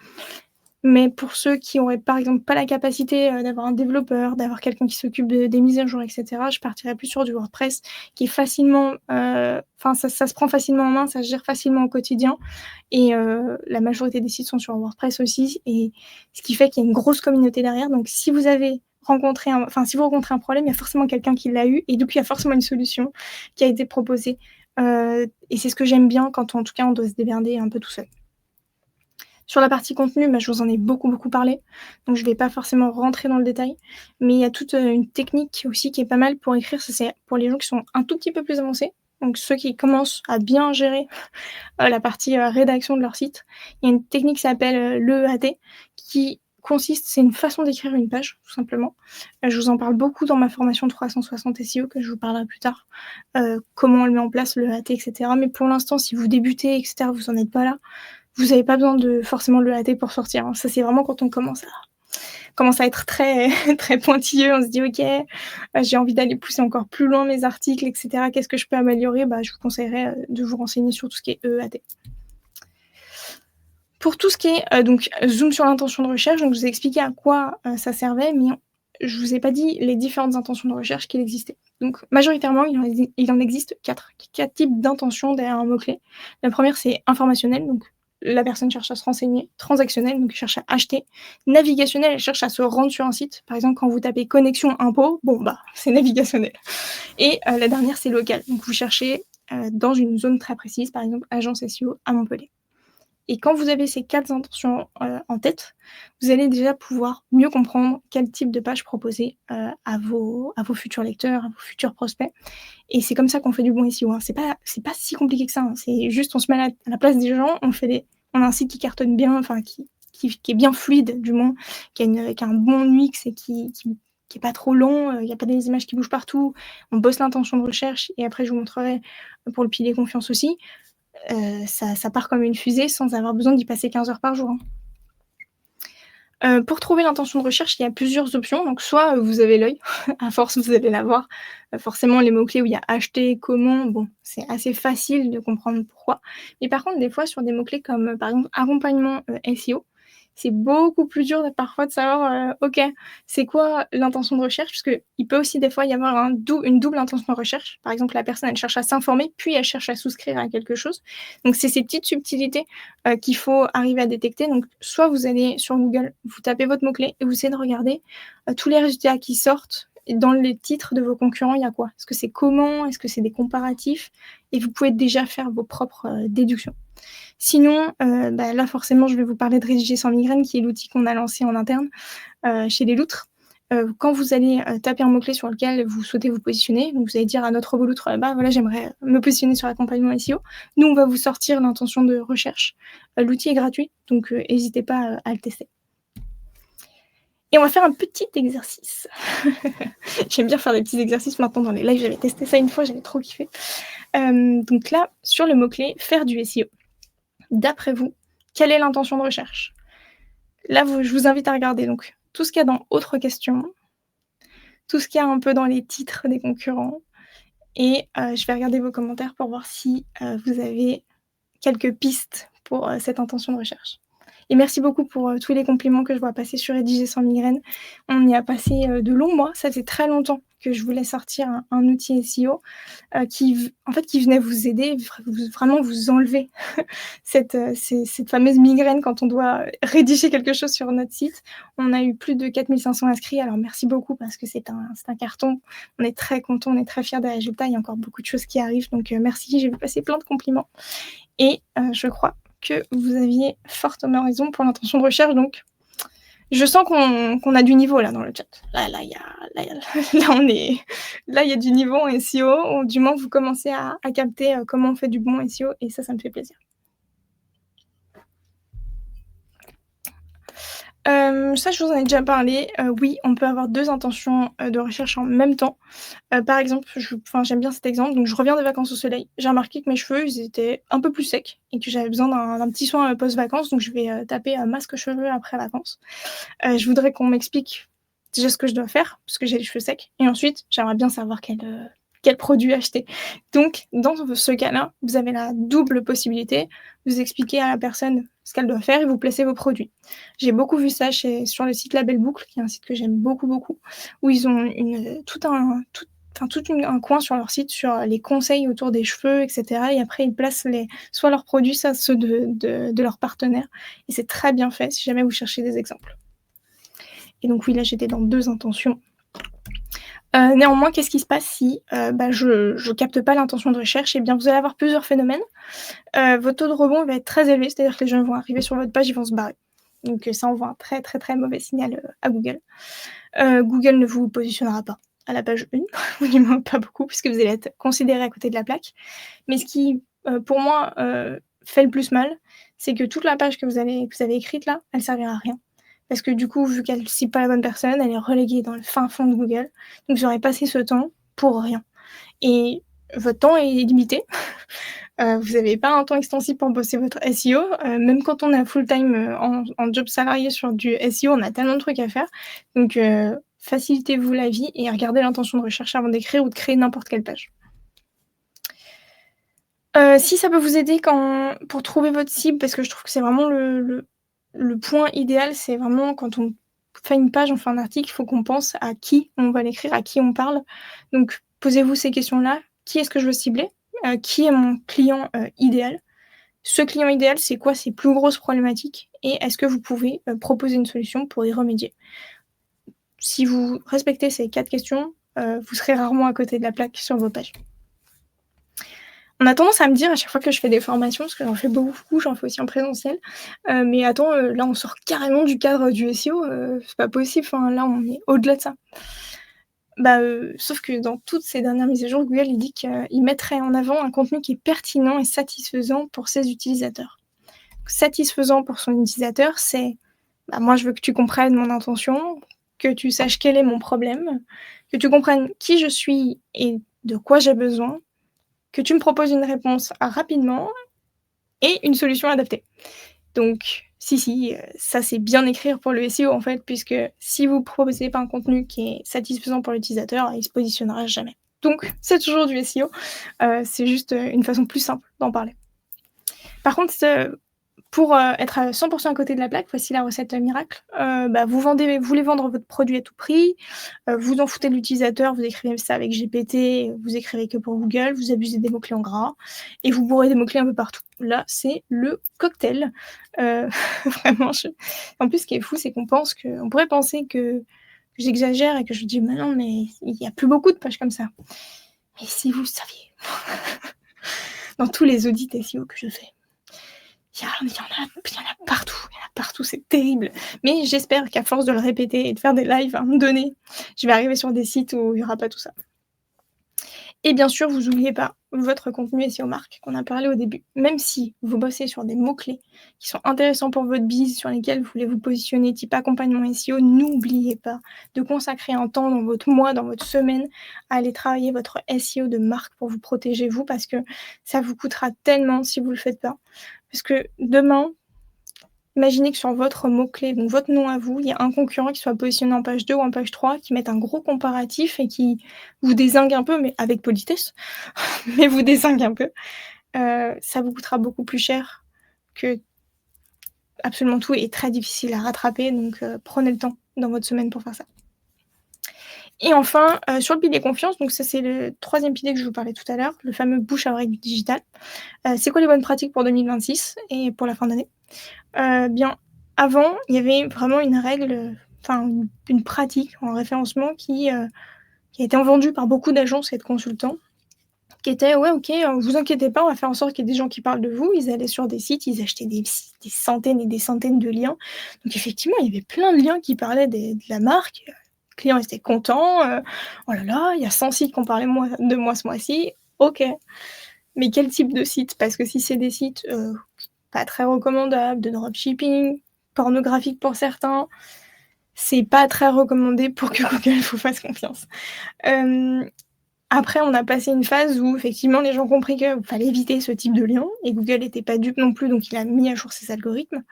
Mais pour ceux qui auraient, par exemple, pas la capacité, d'avoir un développeur, d'avoir quelqu'un qui s'occupe des mises à jour et cetera, je partirais plus sur du WordPress qui est facilement, enfin ça se prend facilement en main, ça se gère facilement au quotidien et la majorité des sites sont sur WordPress aussi et ce qui fait qu'il y a une grosse communauté derrière. Donc si vous rencontrez un problème, il y a forcément quelqu'un qui l'a eu et donc il y a forcément une solution qui a été proposée, et c'est ce que j'aime bien quand en tout cas on doit se démerder un peu tout seul. Sur la partie contenu, je vous en ai beaucoup, beaucoup parlé, donc je vais pas forcément rentrer dans le détail, mais il y a toute, une technique aussi qui est pas mal pour écrire. Ça, c'est pour les gens qui sont un tout petit peu plus avancés, donc ceux qui commencent à bien gérer, la partie, rédaction de leur site. Il y a une technique qui s'appelle, l'EAT qui consiste c'est une façon d'écrire une page, tout simplement. Je vous en parle beaucoup dans ma formation 360 SEO que je vous parlerai plus tard, comment on le met en place, l'EAT et cetera. Mais pour l'instant, si vous débutez et cetera, vous en êtes pas là, vous avez pas besoin de forcément le hâter pour sortir, hein. Ça, c'est vraiment quand on commence à être très très pointilleux, on se dit: «OK, j'ai envie d'aller pousser encore plus loin mes articles et cetera. Qu'est-ce que je peux améliorer?» Je vous conseillerais, de vous renseigner sur tout ce qui est EAT. Pour tout ce qui est, donc zoom sur l'intention de recherche, donc je vous ai expliqué à quoi, ça servait, mais je vous ai pas dit les différentes intentions de recherche qu'il existait. Donc majoritairement, il en existe 4 types d'intentions derrière un mot-clé. La première, c'est informationnelle, donc la personne cherche à se renseigner. Transactionnelle, donc elle cherche à acheter. Navigationnelle, elle cherche à se rendre sur un site. Par exemple, quand vous tapez connexion impôt, bon, c'est navigationnel. Et la dernière, c'est locale, donc vous cherchez, dans une zone très précise, par exemple agence SEO à Montpellier. Et quand vous avez ces 4 intentions, en tête, vous allez déjà pouvoir mieux comprendre quel type de page proposer, à vos futurs lecteurs, à vos futurs prospects. Et c'est comme ça qu'on fait du bon SEO, hein. C'est pas si compliqué que ça, hein. C'est juste on se met à la place des gens, on a un site qui cartonne bien, enfin qui est bien fluide du moins, qui a un bon UX et qui est pas trop long, il y a pas des images qui bougent partout. On bosse l'intention de recherche et après je vous montrerai, pour le pilier confiance aussi. Ça part comme une fusée sans avoir besoin d'y passer 15 heures par jour, hein. Pour trouver l'intention de recherche, il y a plusieurs options. Donc soit, vous avez l'œil, à force vous allez l'avoir. Forcément les mots-clés où il y a acheter, comment, bon, c'est assez facile de comprendre pourquoi. Mais par contre des fois sur des mots-clés comme, par exemple accompagnement, SEO, c'est beaucoup plus dur parfois de savoir, OK, c'est quoi l'intention de recherche? Parce qu'il peut aussi des fois y avoir une double intention de recherche. Par exemple, la personne elle cherche à s'informer, puis elle cherche à souscrire à quelque chose. Donc c'est ces petites subtilités, qu'il faut arriver à détecter. Donc soit vous allez sur Google, vous tapez votre mot-clé et vous essayez de regarder, tous les résultats qui sortent et dans les titres de vos concurrents, il y a quoi? Est-ce que c'est comment? Est-ce que c'est des comparatifs? Et vous pouvez déjà faire vos propres, déductions. Sinon, là forcément je vais vous parler de Rédiger sans migraine qui est l'outil qu'on a lancé en interne, chez les loutres. Quand vous allez, taper un mot-clé sur lequel vous souhaitez vous positionner, donc vous allez dire à notre robot loutre: voilà j'aimerais me positionner sur l'accompagnement SEO. Nous on va vous sortir l'intention de recherche. L'outil est gratuit donc hésitez pas, à le tester. Et on va faire un petit exercice. J'aime bien faire des petits exercices maintenant dans les lives, j'avais testé ça une fois, j'avais trop kiffé. Donc là, sur le mot-clé faire du SEO. D'après vous, quelle est l'intention de recherche? Là, je vous invite à regarder donc tout ce qu'il y a dans autres questions, tout ce qu'il y a un peu dans les titres des concurrents et je vais regarder vos commentaires pour voir si, vous avez quelques pistes pour, cette intention de recherche. Et merci beaucoup pour, tous les compliments que je vois passer sur Rédiger sans migraine. On y a passé, de longs mois, ça faisait très longtemps que je voulais sortir un outil SEO, qui venait vous aider, vraiment vous enlever cette fameuse migraine quand on doit rédiger quelque chose sur notre site. On a eu plus de 4 500 inscrits, alors merci beaucoup parce que c'est un carton. On est très contents, on est très fiers des résultats, il y a encore beaucoup de choses qui arrivent donc merci, j'ai vu passer plein de compliments et je crois que vous aviez fortement raison pour l'intention de recherche donc je sens qu'on a du niveau là dans le chat. Là, il y a là, on est là, il y a du niveau en SEO ou du moins vous commencez à capter, comment on fait du bon SEO et ça me fait plaisir. Ça, je vous en ai déjà parlé. Oui, on peut avoir 2 intentions, de recherche en même temps. Par exemple, j'aime bien cet exemple, donc je reviens des vacances au soleil. J'ai remarqué que mes cheveux, ils étaient un peu plus secs et que j'avais besoin d'un petit soin, post-vacances, donc je vais, taper, masque cheveux après vacances. Je voudrais qu'on m'explique déjà ce que je dois faire, parce que j'ai les cheveux secs et ensuite, j'aimerais bien savoir quel produit acheter. Donc dans ce cas-là, vous avez la double possibilité. Vous expliquez à la personne ce qu'elle doit faire et vous placez vos produits. J'ai beaucoup vu ça sur le site Label Boucle, qui est un site que j'aime beaucoup, beaucoup, où ils ont un coin sur leur site sur les conseils autour des cheveux et cetera et après ils placent soit leurs produits, soit ceux de leurs partenaires et c'est très bien fait si jamais vous cherchez des exemples. Et donc oui, là, j'étais dans 2 intentions. Néanmoins, qu'est-ce qui se passe si, je capte pas l'intention de recherche? Eh bien, vous allez avoir plusieurs phénomènes. Votre taux de rebond va être très élevé, c'est-à-dire que les gens vont arriver sur votre page, ils vont se barrer. Donc ça envoie un très, très, très mauvais signal, à Google. Google ne vous positionnera pas à la page 1, ou du moins pas beaucoup, puisque vous allez être considéré à côté de la plaque. Mais ce qui, pour moi, fait le plus mal, c'est que toute la page que vous avez écrite là, elle servira à rien. Parce que du coup, vu qu'elle cible pas la bonne personne, elle est reléguée dans le fin fond de Google. Donc vous aurez passé ce temps pour rien. Et votre temps est limité. Vous n'avez pas un temps extensible pour bosser votre SEO. Même quand on est full time en job salarié sur du SEO, on a tellement de trucs à faire. Donc facilitez-vous la vie et regardez l'intention de recherche avant d'écrire ou de créer n'importe quelle page. Si ça peut vous aider pour trouver votre cible, parce que je trouve que c'est vraiment le point idéal, c'est vraiment quand on fait une page, on fait un article, il faut qu'on pense à qui on va l'écrire, à qui on parle. Donc posez-vous ces questions-là. Qui est-ce que je veux cibler? Qui est mon client, idéal? Ce client idéal, c'est quoi ses plus grosses problématiques? Et est-ce que vous pouvez, proposer une solution pour y remédier? Si vous respectez ces 4 questions, vous serez rarement à côté de la plaque sur vos pages. On a tendance à me dire à chaque fois que je fais des formations, parce que j'en fais beaucoup, j'en fais aussi en présentiel, mais attends, là on sort carrément du cadre du SEO, c'est pas possible, enfin là on est au-delà de ça. Bah, sauf que dans toutes ces dernières mises à jour, Google il dit qu'il mettrait en avant un contenu qui est pertinent et satisfaisant pour ses utilisateurs. Satisfaisant pour son utilisateur, c'est, bah, moi je veux que tu comprennes mon intention, que tu saches quel est mon problème, que tu comprennes qui je suis et de quoi j'ai besoin, que tu me proposes une réponse rapidement et une solution adaptée. Donc si, ça c'est bien écrire pour le SEO en fait, puisque si vous proposez pas un contenu qui est satisfaisant pour l'utilisateur, il se positionnera jamais. Donc c'est toujours du SEO, c'est juste, une façon plus simple d'en parler. Par contre, pour, être à 100 à côté de la plaque, voici la recette, miracle. Vous voulez vendre votre produit à tout prix, vous en foutez de l'utilisateur, vous écrivez ça avec GPT, vous écrivez que pour Google, vous abusez des mots-clés en gras et vous bourrez des mots-clés un peu partout. Là, c'est le cocktail. Vraiment, en plus, ce qui est fou, c'est on pourrait penser que j'exagère et que je dis: «Mais non, mais il y a plus beaucoup de pages comme ça». Mais si vous saviez, dans tous les audits SEO que je fais, il y en a partout, c'est terrible. Mais j'espère qu'à force de le répéter et de faire des lives, à un moment donné, je vais arriver sur des sites où il y aura pas tout ça. Et bien sûr, vous oubliez pas votre contenu SEO marque qu'on a parlé au début. Même si vous bossez sur des mots-clés qui sont intéressants pour votre biz, sur lesquels vous voulez vous positionner, type accompagnement SEO, n'oubliez pas de consacrer un temps dans votre mois, dans votre semaine, à aller travailler votre SEO de marque pour vous protéger vous, parce que ça vous coûtera tellement si vous le faites pas. Parce que demain, imaginez que sur votre mot-clé, donc votre nom à vous, il y a un concurrent qui soit positionné en page 2 ou en page 3, qui mette un gros comparatif et qui vous dézingue un peu, mais avec politesse, mais vous dézingue un peu. Ça vous coûtera beaucoup plus cher que absolument tout est très difficile à rattraper, donc prenez le temps dans votre semaine pour faire ça. Et enfin, sur le pilier confiance, donc ça c'est le 3e pilier que je vous parlais tout à l'heure, le fameux bouche à oreille du digital. C'est quoi les bonnes pratiques pour 2026 et pour la fin d'année? Bien, avant, il y avait vraiment une règle, enfin une pratique en référencement qui a été vendue par beaucoup d'agences et de consultants, qui était: «Ouais, OK, vous inquiétez pas, on va faire en sorte qu'il y ait des gens qui parlent de vous». Ils allaient sur des sites, ils achetaient des centaines et des centaines de liens. Donc effectivement, il y avait plein de liens qui parlaient de la marque. Le client était content, «Oh là là, il y a 100 sites qui ont parlé de moi ce mois-ci». OK, mais quel type de site? Parce que si c'est des sites, pas très recommandables, de dropshipping, pornographiques pour certains. C'est pas très recommandé pour que Google vous fasse confiance. Hem, Après, on a passé une phase où effectivement les gens ont compris qu'il fallait éviter ce type de lien et Google était pas dupe non plus, donc il a mis à jour ses algorithmes,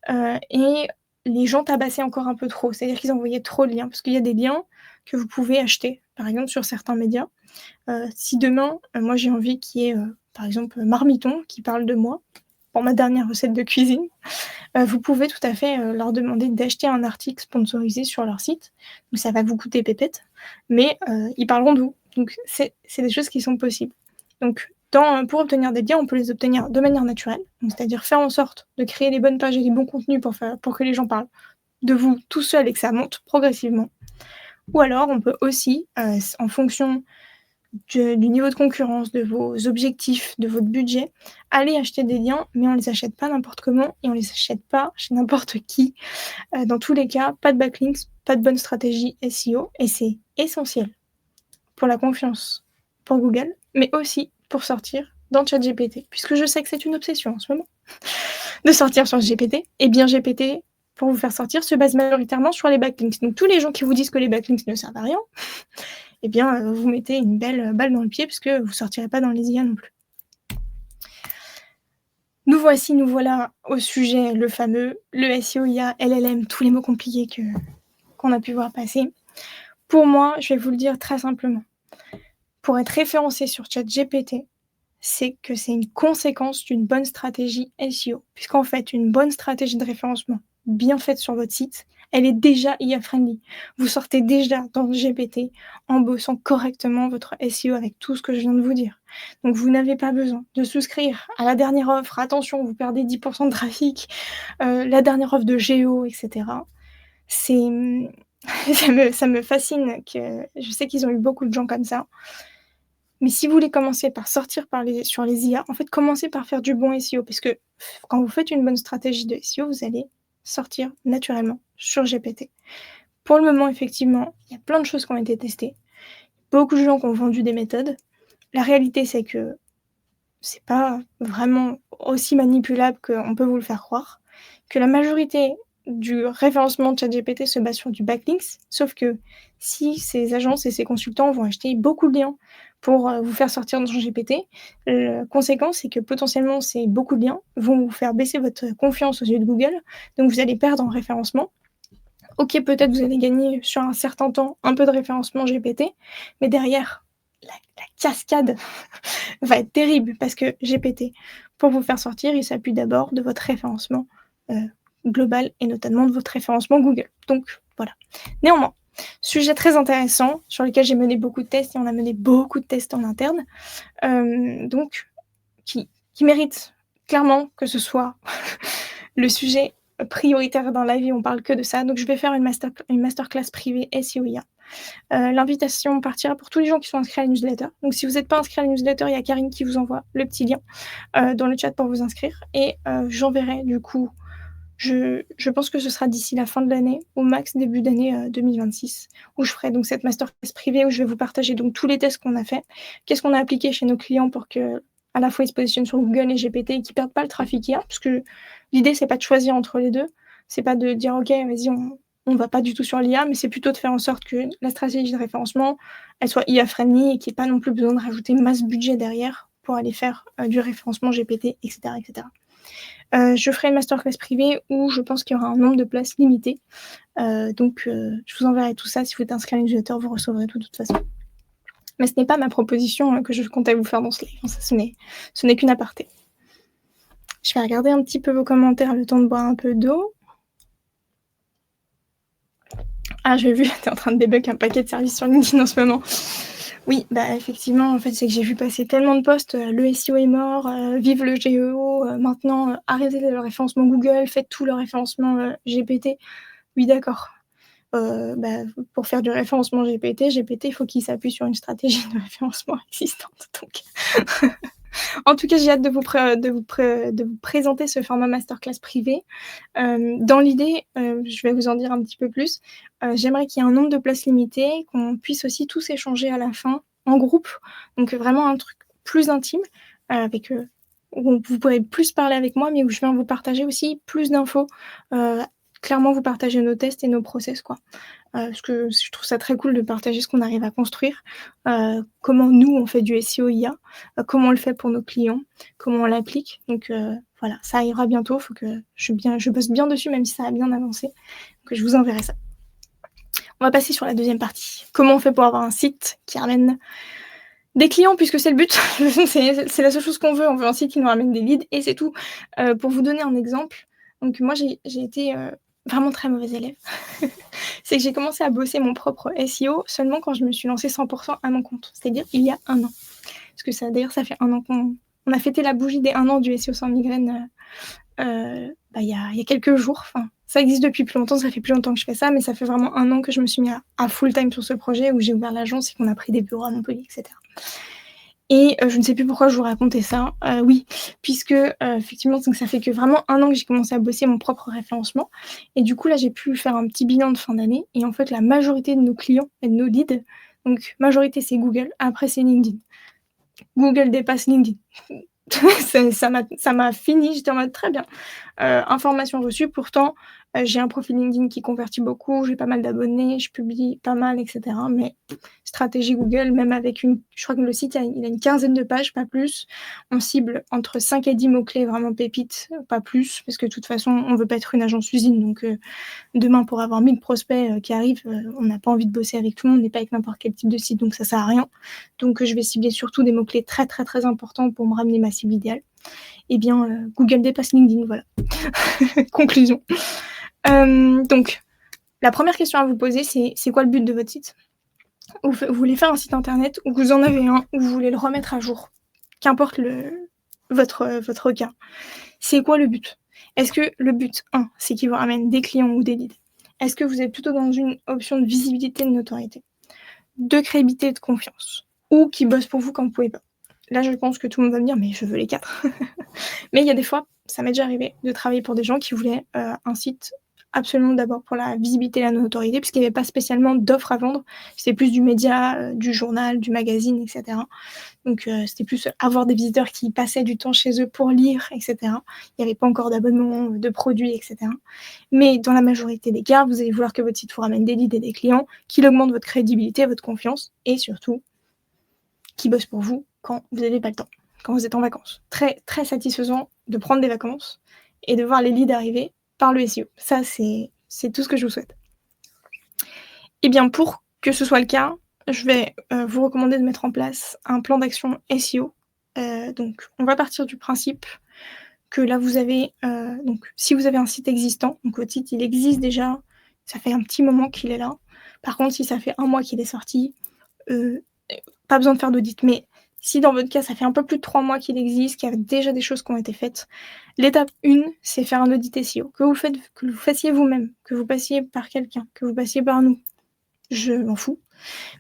et les gens tabassaient encore un peu trop. C'est-à-dire qu'ils envoyaient trop de liens, parce qu'il y a des liens que vous pouvez acheter, par exemple sur certains médias. Si demain, moi j'ai envie qu'il y ait, par exemple, Marmiton qui parle de moi pour ma dernière recette de cuisine, vous pouvez tout à fait, leur demander d'acheter un article sponsorisé sur leur site. Donc ça va vous coûter pépette, mais ils parleront de vous. Donc c'est des choses qui sont possibles. Donc pour obtenir des liens, on peut les obtenir de manière naturelle, donc c'est-à-dire faire en sorte de créer les bonnes pages et les bons contenus pour que les gens parlent de vous tout seul et que ça monte progressivement. Ou alors on peut aussi, en fonction du niveau de concurrence, de vos objectifs, de votre budget, aller acheter des liens, mais on les achète pas n'importe comment et on les achète pas chez n'importe qui. Dans tous les cas, pas de backlinks, pas de bonne stratégie SEO et c'est essentiel pour la confiance pour Google, mais aussi pour sortir dans ChatGPT, puisque je sais que c'est une obsession en ce moment de sortir sur GPT. Et bien GPT, pour vous faire sortir, se base majoritairement sur les backlinks. Donc tous les gens qui vous disent que les backlinks ne servent à rien, eh bien, vous mettez une belle balle dans le pied puisque vous ne sortirez pas dans les IA non plus. Nous voilà au sujet, le fameux, le SEO IA, LLM, tous les mots compliqués qu'on a pu voir passer. Pour moi, je vais vous le dire très simplement. Pour être référencé sur ChatGPT, c'est que c'est une conséquence d'une bonne stratégie SEO. Puisqu'en fait, une bonne stratégie de référencement bien faite sur votre site, elle est déjà IA-friendly. Vous sortez déjà dans GPT en bossant correctement votre SEO avec tout ce que je viens de vous dire. Donc vous n'avez pas besoin de souscrire à la dernière offre. Attention, vous perdez 10% de trafic. La dernière offre de Géo, etc. C'est... ça me fascine que je sais qu'ils ont eu beaucoup de gens comme ça. Mais si vous voulez commencer par sortir sur les IA, en fait, commencez par faire du bon SEO. Parce que quand vous faites une bonne stratégie de SEO, vous allez sortir naturellement sur GPT. Pour le moment, effectivement, il y a plein de choses qui ont été testées. Beaucoup de gens qui ont vendu des méthodes. La réalité, c'est que c'est pas vraiment aussi manipulable qu'on peut vous le faire croire. Que la majorité du référencement de ChatGPT se base sur du backlinks, sauf que si ces agences et ces consultants vont acheter beaucoup de liens pour vous faire sortir dans GPT, la conséquence, c'est que potentiellement, ces beaucoup de liens vont vous faire baisser votre confiance aux yeux de Google, donc vous allez perdre en référencement. Ok, peut-être vous allez gagner sur un certain temps un peu de référencement GPT, mais derrière, la cascade va être terrible parce que GPT, pour vous faire sortir, il s'appuie d'abord de votre référencement global et notamment de votre référencement Google. Donc voilà. Néanmoins, sujet très intéressant sur lequel j'ai mené beaucoup de tests et on a mené beaucoup de tests en interne, donc qui mérite clairement que ce soit le sujet prioritaire d'un live et on parle que de ça. Donc je vais faire une masterclass privée SEO IA. L'invitation partira pour tous les gens qui sont inscrits à la newsletter. Donc si vous n'êtes pas inscrit à la newsletter, il y a Karine qui vous envoie le petit lien dans le chat pour vous inscrire. Et j'enverrai du coup, je pense que ce sera d'ici la fin de l'année, au max début d'année 2026, où je ferai donc cette masterclass privée où je vais vous partager donc tous les tests qu'on a fait, qu'est-ce qu'on a appliqué chez nos clients pour que à la fois ils se positionnent sur Google et GPT et qu'ils perdent pas le trafic IA, parce que l'idée c'est pas de choisir entre les deux, c'est pas de dire ok vas-y on va pas du tout sur l'IA, mais c'est plutôt de faire en sorte que la stratégie de référencement elle soit IA friendly et qu'il n'y ait pas non plus besoin de rajouter masse budget derrière pour aller faire du référencement GPT, etc. etc. Je ferai une masterclass privée où je pense qu'il y aura un nombre de places limité. Donc, je vous enverrai tout ça. Si vous êtes inscrit à la newsletter, vous recevrez tout de toute façon. Mais ce n'est pas ma proposition que je comptais vous faire dans ce live. Ça, ce n'est qu'une aparté. Je vais regarder un petit peu vos commentaires, le temps de boire un peu d'eau. Ah, j'ai vu, t'es en train de débug un paquet de services sur LinkedIn en ce moment. Oui, bah effectivement, en fait, c'est que j'ai vu passer tellement de posts, le SEO est mort, vive le GEO, maintenant, arrêtez le référencement Google, faites tout le référencement GPT. Oui, d'accord. Bah, pour faire du référencement GPT, il faut qu'il s'appuie sur une stratégie de référencement existante. Donc, en tout cas, j'ai hâte de vous présenter ce format masterclass privé. Dans l'idée, je vais vous en dire un petit peu plus. J'aimerais qu'il y ait un nombre de places limitées, qu'on puisse aussi tous échanger à la fin en groupe. Donc vraiment un truc plus intime avec où vous pourrez plus parler avec moi, mais où je viens vous partager aussi plus d'infos. Heu, Clairement vous partager nos tests et nos process, quoi. Parce que je trouve ça très cool de partager ce qu'on arrive à construire, comment nous on fait du SEO IA, comment on le fait pour nos clients, comment on l'applique. Donc voilà, ça arrivera bientôt, faut que je bosse bien dessus même si ça a bien avancé, donc je vous enverrai ça. On va passer sur la deuxième partie. Comment on fait pour avoir un site qui ramène des clients puisque c'est le but, c'est la seule chose qu'on veut. On veut un site qui nous ramène des leads et c'est tout. Pour vous donner un exemple, donc moi j'ai été, vraiment très mauvaise élève. C'est que j'ai commencé à bosser mon propre SEO seulement quand je me suis lancée 100 à mon compte, c'est-à-dire il y a 1 an. Parce que ça d'ailleurs ça fait 1 an qu'on a fêté la bougie des 1 an du SEO sans migraine, il y a quelques jours. Enfin, ça existe depuis plus longtemps, ça fait plus longtemps que je fais ça, mais ça fait vraiment 1 an que je me suis mis à full time sur ce projet où j'ai ouvert l'agence et qu'on a pris des bureaux à Montpellier et cetera. Et je ne sais plus pourquoi je vous racontais ça. Oui, puisque, effectivement, donc ça fait que vraiment 1 an que j'ai commencé à bosser mon propre référencement et du coup, là, j'ai pu faire un petit bilan de fin d'année et en fait, la majorité de nos clients et de nos leads, donc majorité, c'est Google, après c'est LinkedIn. Google dépasse LinkedIn. Ça m'a fini, j'étais en mode: «Très bien». Information reçue, pourtant, j'ai un profil LinkedIn qui convertit beaucoup, j'ai pas mal d'abonnés, je publie pas mal et cetera, mais stratégie Google, même avec je crois que le site il a une quinzaine de pages, pas plus. On cible entre 5 et 10 mots-clés vraiment pépites, pas plus, parce que de toute façon, on veut pas être une agence usine, donc demain pour avoir 1000 prospects, qui arrivent, on n'a pas envie de bosser avec tout le monde, on n'est pas avec n'importe quel type de site, donc ça sert à rien. Donc je vais cibler surtout des mots-clés très, très, très importants pour me ramener ma cible idéale. Eh bien, Google dépasse LinkedIn, voilà. Conclusion. Donc, la première question à vous poser, c'est quoi le but de votre site? Vous voulez faire un site internet ou vous en avez un ou vous voulez le remettre à jour? Qu'importe votre cas. C'est quoi le but? Est-ce que le but, 1, c'est qu'il vous ramène des clients ou des leads? Est-ce que vous êtes plutôt dans une option de visibilité, de notoriété, de crédibilité et de confiance? Ou qui bosse pour vous quand vous pouvez pas? Là, je pense que tout le monde va me dire: «Mais je veux les 4». Mais il y a des fois, ça m'est déjà arrivé de travailler pour des gens qui voulaient, un site absolument d'abord pour la visibilité et la notoriété, puisqu'il y avait pas spécialement d'offres à vendre. C'était plus du média, du journal, du magazine et cetera. Donc c'était plus avoir des visiteurs qui passaient du temps chez eux pour lire et cetera. Il y avait pas encore d'abonnement, de produits et cetera. Mais dans la majorité des cas, vous allez vouloir que votre site vous ramène des leads et des clients, qu'il augmente votre crédibilité, votre confiance et surtout, qui bosse pour vous quand vous n'avez pas le temps, quand vous êtes en vacances. Très, très satisfaisant de prendre des vacances et de voir les leads arriver par le SEO. Ça, c'est tout ce que je vous souhaite. Et bien, pour que ce soit le cas, je vais, vous recommander de mettre en place un plan d'action SEO. Donc on va partir du principe que là, vous avez, donc si vous avez un site existant, donc votre site, il existe déjà, ça fait un petit moment qu'il est là. Par contre, si ça fait 1 mois qu'il est sorti, heu pas besoin de faire d'audit, mais si dans votre cas, ça fait un peu plus de 3 mois qu'il existe, qu'il y a déjà des choses qui ont été faites, l'étape 1, c'est faire un audit SEO. Que vous fassiez vous-même, que vous passiez par quelqu'un, que vous passiez par nous, je m'en fous.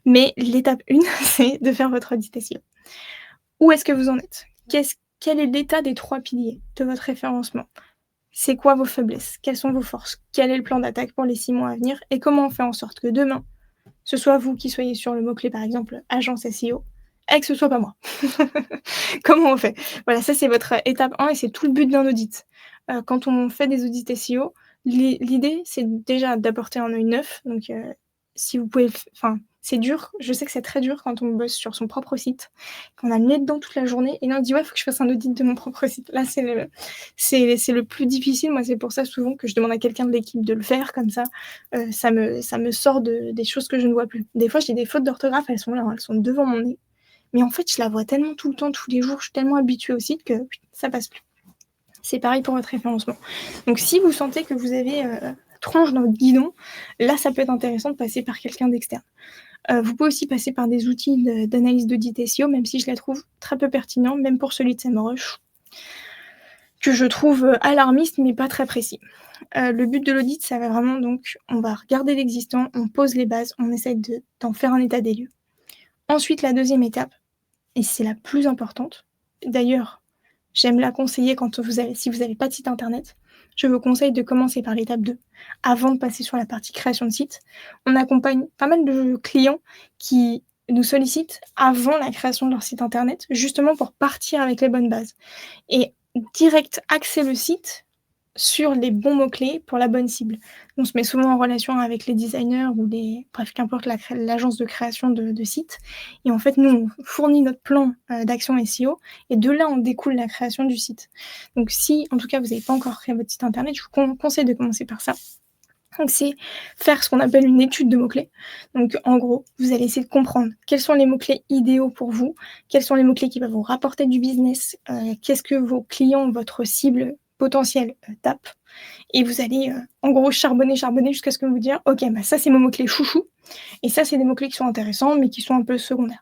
Mais l'étape 1, c'est de faire votre audit SEO. Où est-ce que vous en êtes? Quel est l'état des 3 piliers de votre référencement? C'est quoi vos faiblesses? Quelles sont vos forces? Quel est le plan d'attaque pour les 6 mois à venir? Et comment on fait en sorte que demain, ce soit vous qui soyez sur le mot-clé, par exemple, agence SEO, et que ce soit pas moi. Comment on fait? Voilà, ça, c'est votre étape 1 et c'est tout le but d'un audit. Quand on fait des audits SEO, l'idée, c'est déjà d'apporter un œil neuf. Donc, si vous pouvez enfin, c'est dur, je sais que c'est très dur quand on bosse sur son propre site, qu'on a le nez dedans toute la journée et là, on dit: «Ouais, faut que je fasse un audit de mon propre site». Là, c'est le plus difficile. Moi, c'est pour ça souvent que je demande à quelqu'un de l'équipe de le faire comme ça, ça me sort des choses que je ne vois plus. Des fois, j'ai des fautes d'orthographe, elles sont là, hein, elles sont devant mon nez. Mais en fait, je la vois tellement tout le temps, tous les jours, je suis tellement habituée au site que ça passe plus. C'est pareil pour votre référencement. Donc si vous sentez que vous avez, tronche dans le guidon, là, ça peut être intéressant de passer par quelqu'un d'externe. Vous pouvez aussi passer par des outils d'analyse d'audit SEO, même si je les trouve très peu pertinents, même pour celui de SEMrush, que je trouve, alarmiste mais pas très précis. Le but de l'audit, ça va vraiment donc on va regarder l'existant, on pose les bases, on essaie d'en faire un état des lieux. Ensuite, la deuxième étape, et c'est la plus importante. D'ailleurs, j'aime la conseiller si vous avez pas de site internet, je vous conseille de commencer par l'étape 2 avant de passer sur la partie création de site. On accompagne pas mal de clients qui nous sollicitent avant la création de leur site internet, justement pour partir avec les bonnes bases et direct axer le site sur les bons mots-clés pour la bonne cible. On se met souvent en relation avec les designers ou les bref, qu'importe l'agence de création de sites et en fait, nous, on fournit notre plan, d'action SEO et de là, on découle la création du site. Donc si, en tout cas, vous n'avez pas encore créé votre site internet, je vous conseille de commencer par ça. Donc c'est faire ce qu'on appelle une étude de mots-clés. Donc en gros, vous allez essayer de comprendre quels sont les mots-clés idéaux pour vous, quels sont les mots-clés qui peuvent vous rapporter du business, qu'est-ce que vos clients, votre cible potentielle tapent. Et vous allez en gros charbonner jusqu'à ce que vous dire ok, bah ça c'est mon mot-clé chouchou, et ça c'est des mots-clés qui sont intéressants mais qui sont un peu secondaires.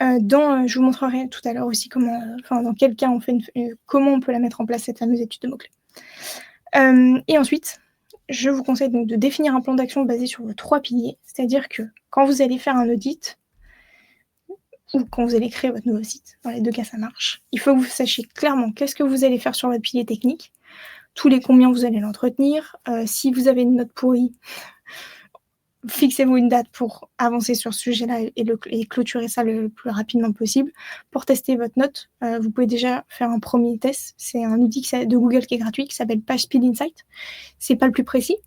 Je vous montrerai tout à l'heure aussi comment, dans quel cas on fait comment on peut la mettre en place cette fameuse étude de mots-clés. Et ensuite, je vous conseille donc de définir un plan d'action basé sur vos 3 piliers. C'est-à-dire que quand vous allez faire un audit ou quand vous allez créer votre nouveau site, dans les 2 cas ça marche, il faut que vous sachiez clairement qu'est-ce que vous allez faire sur votre pilier technique, tous les combien vous allez l'entretenir, si vous avez une note pourrie, fixez-vous une date pour avancer sur ce sujet-là et clôturer ça le plus rapidement possible. Pour tester votre note, vous pouvez déjà faire un premier test. C'est un outil de Google qui est gratuit, qui s'appelle PageSpeed Insight. C'est pas le plus précis,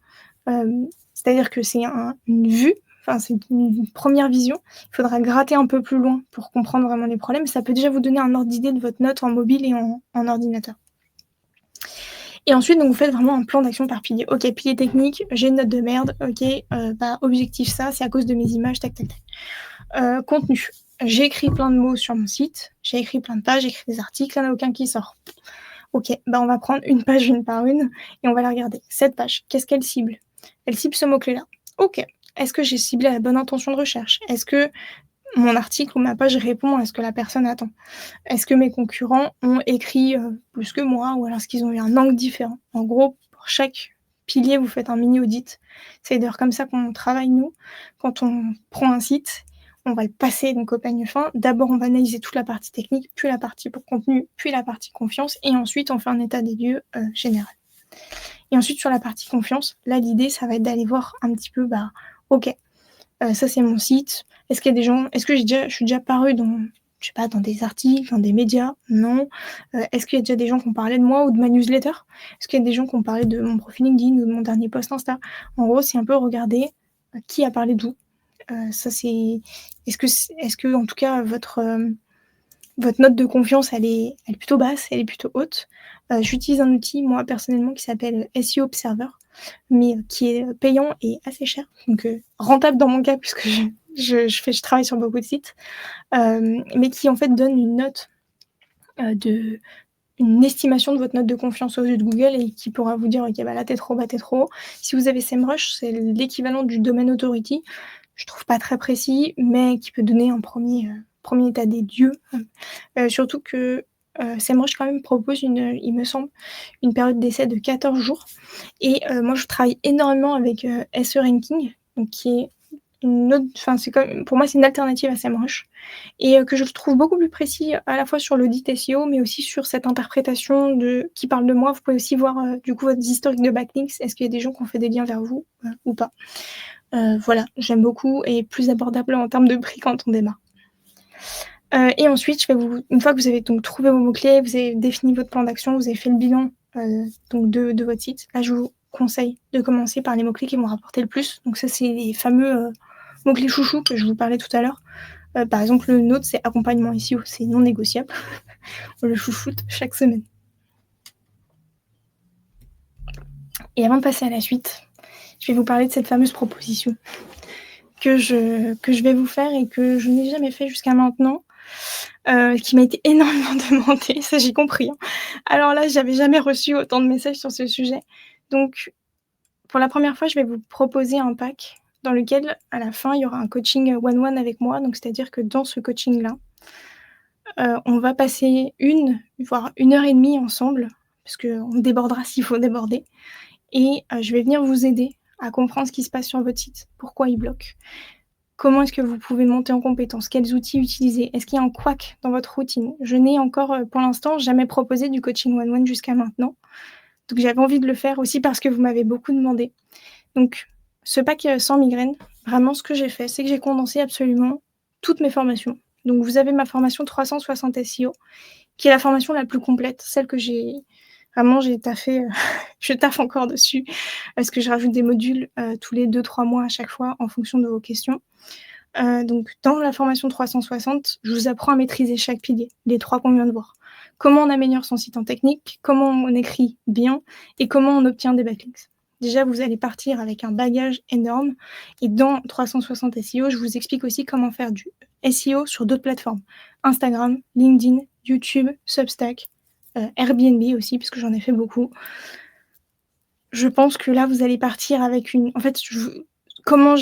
c'est-à-dire que c'est une vue, c'est une première vision. Il faudra gratter un peu plus loin pour comprendre vraiment les problèmes. Ça peut déjà vous donner un ordre d'idée de votre note en mobile et en ordinateur. Et ensuite, donc, vous faites vraiment un plan d'action par pilier. Ok, pilier technique, j'ai une note de merde. Ok, objectif ça, c'est à cause de mes images, tac, tac, tac. Contenu, j'ai écrit plein de mots sur mon site, j'ai écrit plein de pages, j'ai écrit des articles, il n'y en a aucun qui sort. Ok, on va prendre une page une par une et on va la regarder. Cette page, qu'est-ce qu'elle cible? Elle cible ce mot-clé-là. Ok, est-ce que j'ai ciblé à la bonne intention de recherche? Est-ce que mon article ou ma page répond à ce que la personne attend? Est-ce que mes concurrents ont écrit plus que moi ou alors est-ce qu'ils ont eu un angle différent? En gros, pour chaque pilier, vous faites un mini-audit. C'est d'ailleurs comme ça qu'on travaille, nous. Quand on prend un site, on va le passer donc au peigne fin. D'abord, on va analyser toute la partie technique, puis la partie pour contenu, puis la partie confiance, et ensuite, on fait un état des lieux général. Et ensuite, sur la partie confiance, là, l'idée, ça va être d'aller voir un petit peu, ok, ça c'est mon site. Est-ce qu'il y a des gens, est-ce que je suis déjà parue dans, je sais pas, dans des articles, dans des médias? Non. Est-ce qu'il y a déjà des gens qui ont parlé de moi ou de ma newsletter? Est-ce qu'il y a des gens qui ont parlé de mon profil LinkedIn ou de mon dernier post Insta? En gros, c'est un peu regarder qui a parlé d'où. Ça c'est, est-ce que en tout cas votre note de confiance, elle est plutôt basse, elle est plutôt haute. J'utilise un outil, moi, personnellement, qui s'appelle SEO Observer, mais qui est payant et assez cher, donc rentable dans mon cas, puisque je travaille sur beaucoup de sites, mais qui, en fait, donne une note, une estimation de votre note de confiance aux yeux de Google et qui pourra vous dire « Ok, là, t'es trop bas, t'es trop haut ». Si vous avez SEMrush, c'est l'équivalent du Domain Authority. Je trouve pas très précis, mais qui peut donner un premier état des lieux. Surtout que SEMrush quand même propose il me semble, une période d'essai de 14 jours. Et moi, je travaille énormément avec SE Ranking, donc qui est une autre, pour moi, c'est une alternative à SEMrush et que je trouve beaucoup plus précis à la fois sur l'audit SEO, mais aussi sur cette interprétation qui parle de moi. Vous pouvez aussi voir du coup votre historique de backlinks. Est-ce qu'il y a des gens qui ont fait des liens vers vous ou pas? Voilà, j'aime beaucoup et plus abordable en termes de prix quand on démarre. Et ensuite, une fois que vous avez donc trouvé vos mots-clés, vous avez défini votre plan d'action, vous avez fait le bilan donc de votre site, là, je vous conseille de commencer par les mots-clés qui vont rapporter le plus. Donc ça, c'est les fameux mots-clés chouchous que je vous parlais tout à l'heure. Par exemple, le nôtre, c'est accompagnement SEO, c'est non négociable. On le chouchoute chaque semaine. Et avant de passer à la suite, je vais vous parler de cette fameuse proposition que je vais vous faire et que je n'ai jamais fait jusqu'à maintenant, qui m'a été énormément demandée, ça j'ai compris. Hein. Alors là, j'avais jamais reçu autant de messages sur ce sujet. Donc, pour la première fois, je vais vous proposer un pack dans lequel, à la fin, il y aura un coaching one-one avec moi. Donc, c'est-à-dire que dans ce coaching-là, on va passer voire 1h30 ensemble, parce qu'on débordera s'il faut déborder. Et je vais venir vous aider à comprendre ce qui se passe sur votre site, pourquoi il bloque. Comment est-ce que vous pouvez monter en compétence? Quels outils utiliser? Est-ce qu'il y a un couac dans votre routine? Je n'ai encore, pour l'instant, jamais proposé du coaching one-one jusqu'à maintenant. Donc j'avais envie de le faire aussi parce que vous m'avez beaucoup demandé. Donc ce pack sans migraine, vraiment ce que j'ai fait, c'est que j'ai condensé absolument toutes mes formations. Donc vous avez ma formation 360 SEO, qui est la formation la plus complète, celle que j'ai taffé, je taffe encore dessus parce que je rajoute des modules, tous les 2-3 mois à chaque fois en fonction de vos questions. Donc dans la formation 360, je vous apprends à maîtriser chaque pilier, les 3 qu'on vient de voir. Comment on améliore son site en technique, comment on écrit bien et comment on obtient des backlinks. Déjà, vous allez partir avec un bagage énorme et dans 360 SEO, je vous explique aussi comment faire du SEO sur d'autres plateformes. Instagram, LinkedIn, YouTube, Substack, Airbnb aussi, parce que j'en ai fait beaucoup. Je pense que là, vous allez partir avec une en fait, comment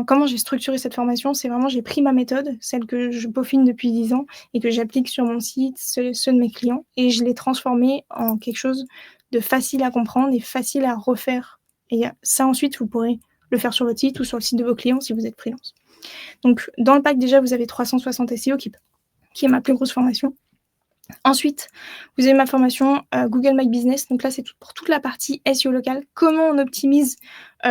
comment j'ai structuré cette formation, c'est vraiment j'ai pris ma méthode, celle que je peaufine depuis 10 ans et que j'applique sur mon site, ceux de mes clients et je l'ai transformé en quelque chose de facile à comprendre et facile à refaire et ça ensuite, vous pourrez le faire sur votre site ou sur le site de vos clients si vous êtes freelance. Donc dans le pack, déjà, vous avez 360 SEO qui est ma plus grosse formation. Ensuite, vous avez ma formation, Google My Business. Donc là, c'est pour toute la partie SEO locale. Comment on optimise,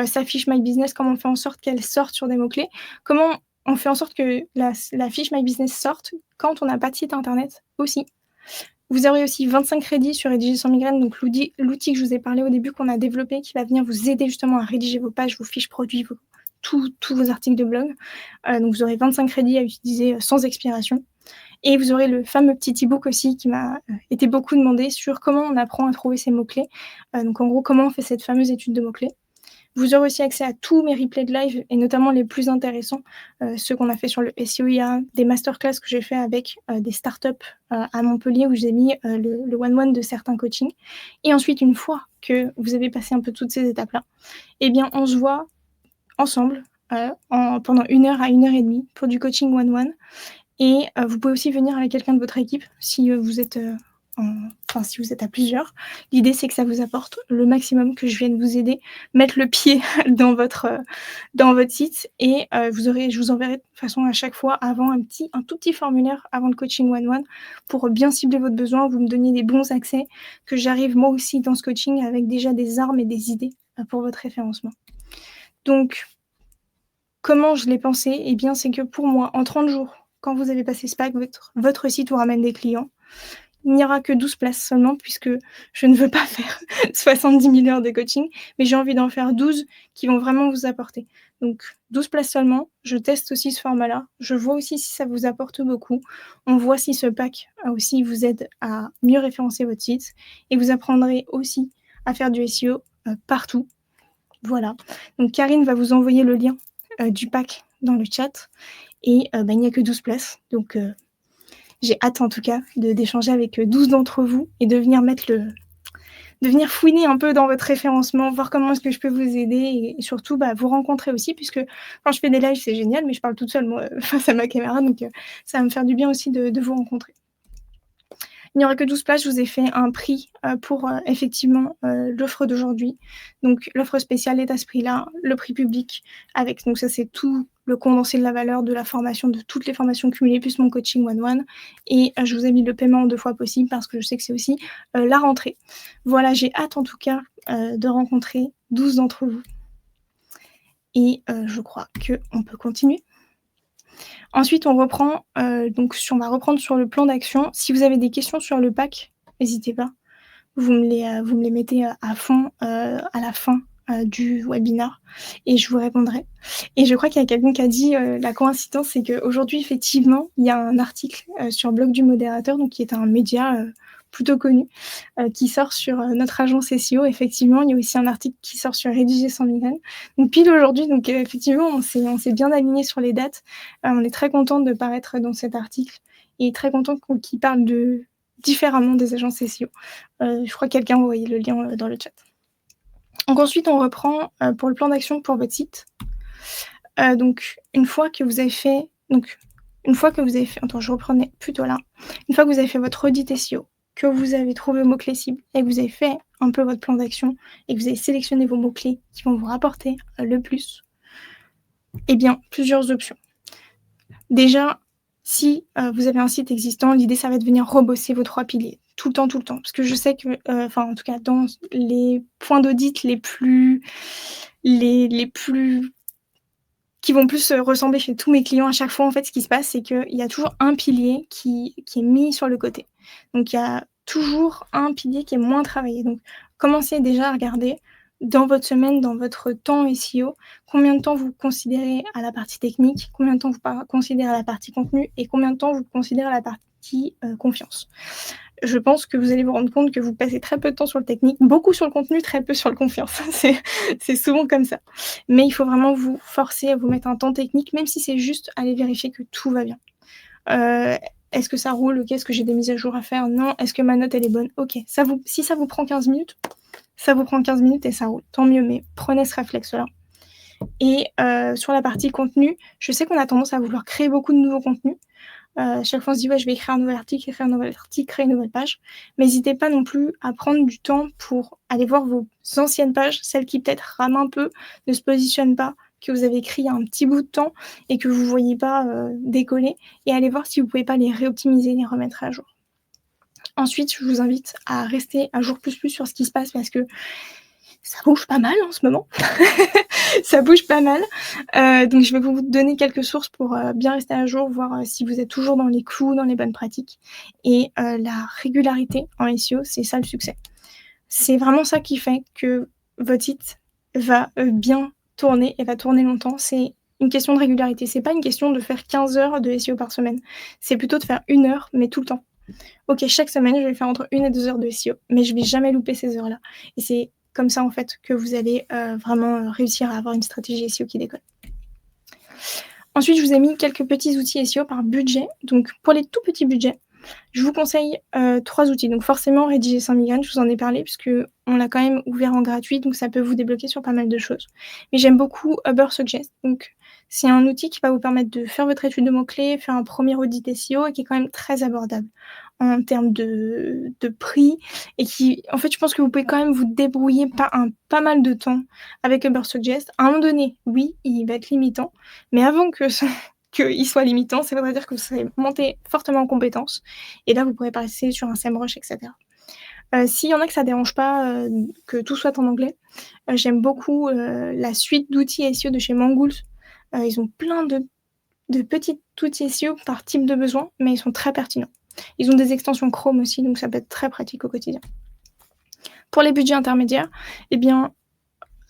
sa fiche My Business, comment on fait en sorte qu'elle sorte sur des mots-clés, comment on fait en sorte que la fiche My Business sorte quand on n'a pas de site internet aussi. Vous aurez aussi 25 crédits sur Rédiger sans migraine, donc l'outil que je vous ai parlé au début qu'on a développé qui va venir vous aider justement à rédiger vos pages, vos fiches produits, tous vos articles de blog. Donc vous aurez 25 crédits à utiliser, sans expiration. Et vous aurez le fameux petit e-book aussi qui m'a été beaucoup demandé sur comment on apprend à trouver ces mots-clés. Donc en gros, comment on fait cette fameuse étude de mots-clés. Vous aurez aussi accès à tous mes replays de live et notamment les plus intéressants, ceux qu'on a fait sur le SEO-IA, des masterclass que j'ai fait avec des startups à Montpellier où j'ai mis le one-one de certains coachings. Et ensuite, une fois que vous avez passé un peu toutes ces étapes-là, eh bien, on se voit ensemble pendant 1 heure à 1 heure et demie pour du coaching one-one. Et vous pouvez aussi venir avec quelqu'un de votre équipe si vous êtes si vous êtes à plusieurs. L'idée, c'est que ça vous apporte le maximum, que je vienne vous aider, mettre le pied dans votre site et je vous enverrai de toute façon à chaque fois avant un tout petit formulaire avant le coaching one-one pour bien cibler votre besoin, vous me donniez des bons accès, que j'arrive moi aussi dans ce coaching avec déjà des armes et des idées pour votre référencement. Donc, comment je l'ai pensé? Eh bien, c'est que pour moi, en 30 jours, quand vous avez passé ce pack, votre site vous ramène des clients. Il n'y aura que 12 places seulement puisque je ne veux pas faire 70 000 heures de coaching, mais j'ai envie d'en faire 12 qui vont vraiment vous apporter. Donc 12 places seulement, je teste aussi ce format-là, je vois aussi si ça vous apporte beaucoup, on voit si ce pack aussi vous aide à mieux référencer votre site et vous apprendrez aussi à faire du SEO partout. Voilà, donc Karine va vous envoyer le lien du pack dans le chat et il n'y a que 12 places, donc j'ai hâte en tout cas d'échanger avec 12 d'entre vous et de venir fouiner un peu dans votre référencement, voir comment est-ce que je peux vous aider et surtout vous rencontrer aussi puisque quand je fais des lives, c'est génial, mais je parle toute seule moi face à ma caméra, donc ça va me faire du bien aussi de vous rencontrer. Il n'y aura que 12 places, je vous ai fait un prix pour effectivement l'offre d'aujourd'hui. Donc l'offre spéciale est à ce prix-là, le prix public avec, donc ça c'est tout le condensé de la valeur de la formation, de toutes les formations cumulées, plus mon coaching one-one. Et je vous ai mis le paiement en 2 fois possible parce que je sais que c'est aussi la rentrée. Voilà, j'ai hâte en tout cas de rencontrer 12 d'entre vous. Et je crois qu'on peut continuer. Ensuite, on va reprendre sur le plan d'action. Si vous avez des questions sur le pack, n'hésitez pas. Vous me les mettez à fond à la fin du webinaire et je vous répondrai. Et je crois qu'il y a quelqu'un qui a dit la coïncidence, c'est qu'aujourd'hui, effectivement, il y a un article sur Blog du Modérateur, donc qui est un média plutôt connu, qui sort sur notre agence SEO. Effectivement, il y a aussi un article qui sort sur Rédiger sans migraine. Donc pile aujourd'hui, donc effectivement, on s'est bien aligné sur les dates. On est très contente de paraître dans cet article et très contente qu'il parle différemment des agences SEO. Je crois que quelqu'un a envoyé le lien dans le chat. Donc ensuite, on reprend pour le plan d'action pour votre site. Donc une fois que vous avez fait... Attends, je reprenais plutôt là. Une fois que vous avez fait votre audit SEO, que vous avez trouvé vos mots-clés cibles et que vous avez fait un peu votre plan d'action et que vous avez sélectionné vos mots-clés qui vont vous rapporter le plus, eh bien, plusieurs options. Déjà, si vous avez un site existant, l'idée, ça va être de venir rebosser vos 3 piliers. Tout le temps. Parce que je sais que, en tout cas, dans les points d'audit les plus qui vont plus, ressembler chez tous mes clients à chaque fois. En fait, ce qui se passe, c'est qu'il y a toujours un pilier qui est mis sur le côté. Donc il y a toujours un pilier qui est moins travaillé. Donc commencez déjà à regarder dans votre semaine, dans votre temps SEO, combien de temps vous considérez à la partie technique, combien de temps vous considérez à la partie contenu et combien de temps vous considérez à la partie, confiance. Je pense que vous allez vous rendre compte que vous passez très peu de temps sur le technique, beaucoup sur le contenu, très peu sur le confiance. C'est souvent comme ça. Mais il faut vraiment vous forcer à vous mettre un temps technique, même si c'est juste aller vérifier que tout va bien. Est-ce que ça roule? OK. Est-ce que j'ai des mises à jour à faire? Non. Est-ce que ma note, elle est bonne? OK. Si ça vous prend 15 minutes, ça vous prend 15 minutes et ça roule. Tant mieux, mais prenez ce réflexe-là. Et sur la partie contenu, je sais qu'on a tendance à vouloir créer beaucoup de nouveaux contenus. Chaque fois on se dit: «Ouais, je vais écrire un nouvel article, créer une nouvelle page». Mais n'hésitez pas non plus à prendre du temps pour aller voir vos anciennes pages, celles qui peut-être rament un peu, ne se positionnent pas, que vous avez écrit il y a un petit bout de temps et que vous voyez pas, décoller, et aller voir si vous pouvez pas les réoptimiser, les remettre à jour. Ensuite, je vous invite à rester à jour plus sur ce qui se passe parce que ça bouge pas mal en ce moment. Ça bouge pas mal. Donc je vais vous donner quelques sources pour, bien rester à jour, voir, si vous êtes toujours dans les clous, dans les bonnes pratiques. Et la régularité en SEO, c'est ça le succès. C'est vraiment ça qui fait que votre site va, bien tourner et va tourner longtemps. C'est une question de régularité. C'est pas une question de faire 15 heures de SEO par semaine. C'est plutôt de faire 1 heure, mais tout le temps. OK, chaque semaine, je vais faire entre 1 et 2 heures de SEO, mais je vais jamais louper ces heures-là. Et c'est comme ça, en fait, que vous allez, vraiment, réussir à avoir une stratégie SEO qui décolle. Ensuite, je vous ai mis quelques petits outils SEO par budget. Donc pour les tout petits budgets, je vous conseille, 3 outils. Donc forcément, rédiger sans migraine, je vous en ai parlé puisqu'on l'a quand même ouvert en gratuit, donc ça peut vous débloquer sur pas mal de choses. Mais j'aime beaucoup Ubersuggest. Donc c'est un outil qui va vous permettre de faire votre étude de mots-clés, faire un premier audit SEO et qui est quand même très abordable en termes de prix, et qui en fait, je pense que vous pouvez quand même vous débrouiller pas mal de temps avec Ubersuggest. À un moment donné, oui, il va être limitant, mais avant qu'il soit limitant, ça voudrait dire que vous serez monté fortement en compétences et là, vous pourrez passer sur un SEMrush et cetera. S'il y en a que ça dérange pas, que tout soit en anglais, j'aime beaucoup, la suite d'outils SEO de chez Mangools. Ils ont plein de petits outils SEO par type de besoin, mais ils sont très pertinents. Ils ont des extensions Chrome aussi, donc ça peut être très pratique au quotidien. Pour les budgets intermédiaires, eh bien,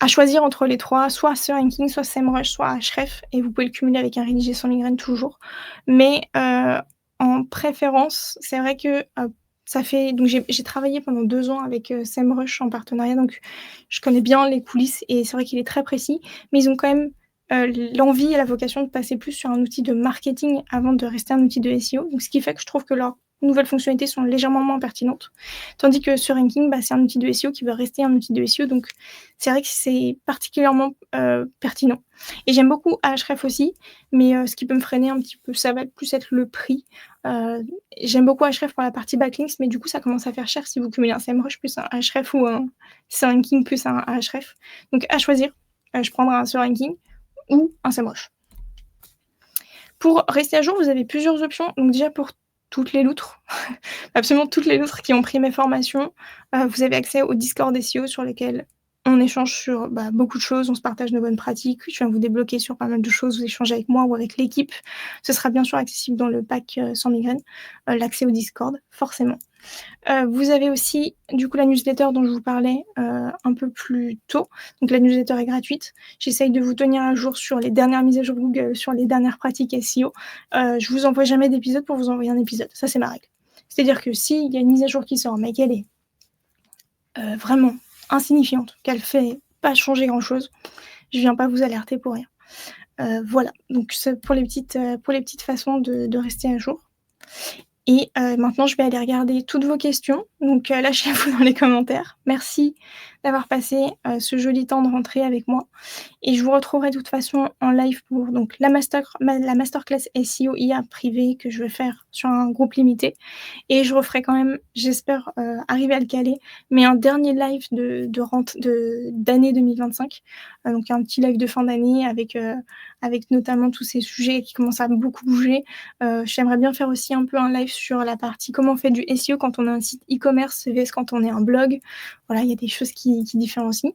à choisir entre les 3, soit SERanking, soit SEMrush, soit Ahrefs, et vous pouvez le cumuler avec un rédigé sans migraine toujours. Mais en préférence, c'est vrai que, ça fait donc j'ai travaillé pendant 2 ans avec, SEMrush en partenariat, donc je connais bien les coulisses et c'est vrai qu'il est très précis, mais ils ont quand même, l'envie et la vocation de passer plus sur un outil de marketing avant de rester un outil de SEO. Donc ce qui fait que je trouve que leurs nouvelles fonctionnalités sont légèrement moins pertinentes. Tandis que SERanking, c'est un outil de SEO qui veut rester un outil de SEO, donc c'est vrai que c'est particulièrement, pertinent. Et j'aime beaucoup Ahrefs aussi, mais ce qui peut me freiner un petit peu, ça va plus être le prix. J'aime beaucoup Ahrefs pour la partie backlinks, mais du coup, ça commence à faire cher si vous cumulez un SEMrush plus un Ahrefs ou un SERanking plus un Ahrefs. Donc à choisir, je prendrai un SERanking ou un SEMrush. Pour rester à jour, vous avez plusieurs options. Donc déjà pour toutes les loutres, absolument toutes les loutres qui ont pris mes formations, vous avez accès au Discord SEO sur lequel on échange sur, beaucoup de choses, on se partage nos bonnes pratiques. Je viens vous débloquer sur pas mal de choses, vous échangez avec moi ou avec l'équipe. Ce sera bien sûr accessible dans le pack, sans migraine, l'accès au Discord, forcément. Vous avez aussi du coup la newsletter dont je vous parlais, un peu plus tôt. Donc la newsletter est gratuite. J'essaye de vous tenir à jour sur les dernières mises à jour Google, sur les dernières pratiques SEO. Je vous envoie jamais d'épisode pour vous envoyer un épisode. Ça, c'est ma règle. C'est-à-dire que s'il y a une mise à jour qui sort, mais qu'elle est, vraiment insignifiante, qu'elle fait pas changer grand-chose, je viens pas vous alerter pour rien. Voilà, donc c'est pour les petites façons de rester à jour. Et maintenant, je vais aller regarder toutes vos questions, donc lâchez-vous dans les commentaires. Merci d'avoir passé, ce joli temps de rentrée avec moi, et je vous retrouverai de toute façon en live pour donc la masterclass SEO IA privée que je vais faire sur un groupe limité, et je referai quand même, j'espère, arriver à le caler, mais un dernier live d'année 2025, donc un petit live de fin d'année avec notamment tous ces sujets qui commencent à beaucoup bouger. J'aimerais bien faire aussi un peu un live sur la partie comment on fait du SEO quand on a un site e-commerce vs quand on est un blog. Voilà, il y a des choses qui différencient.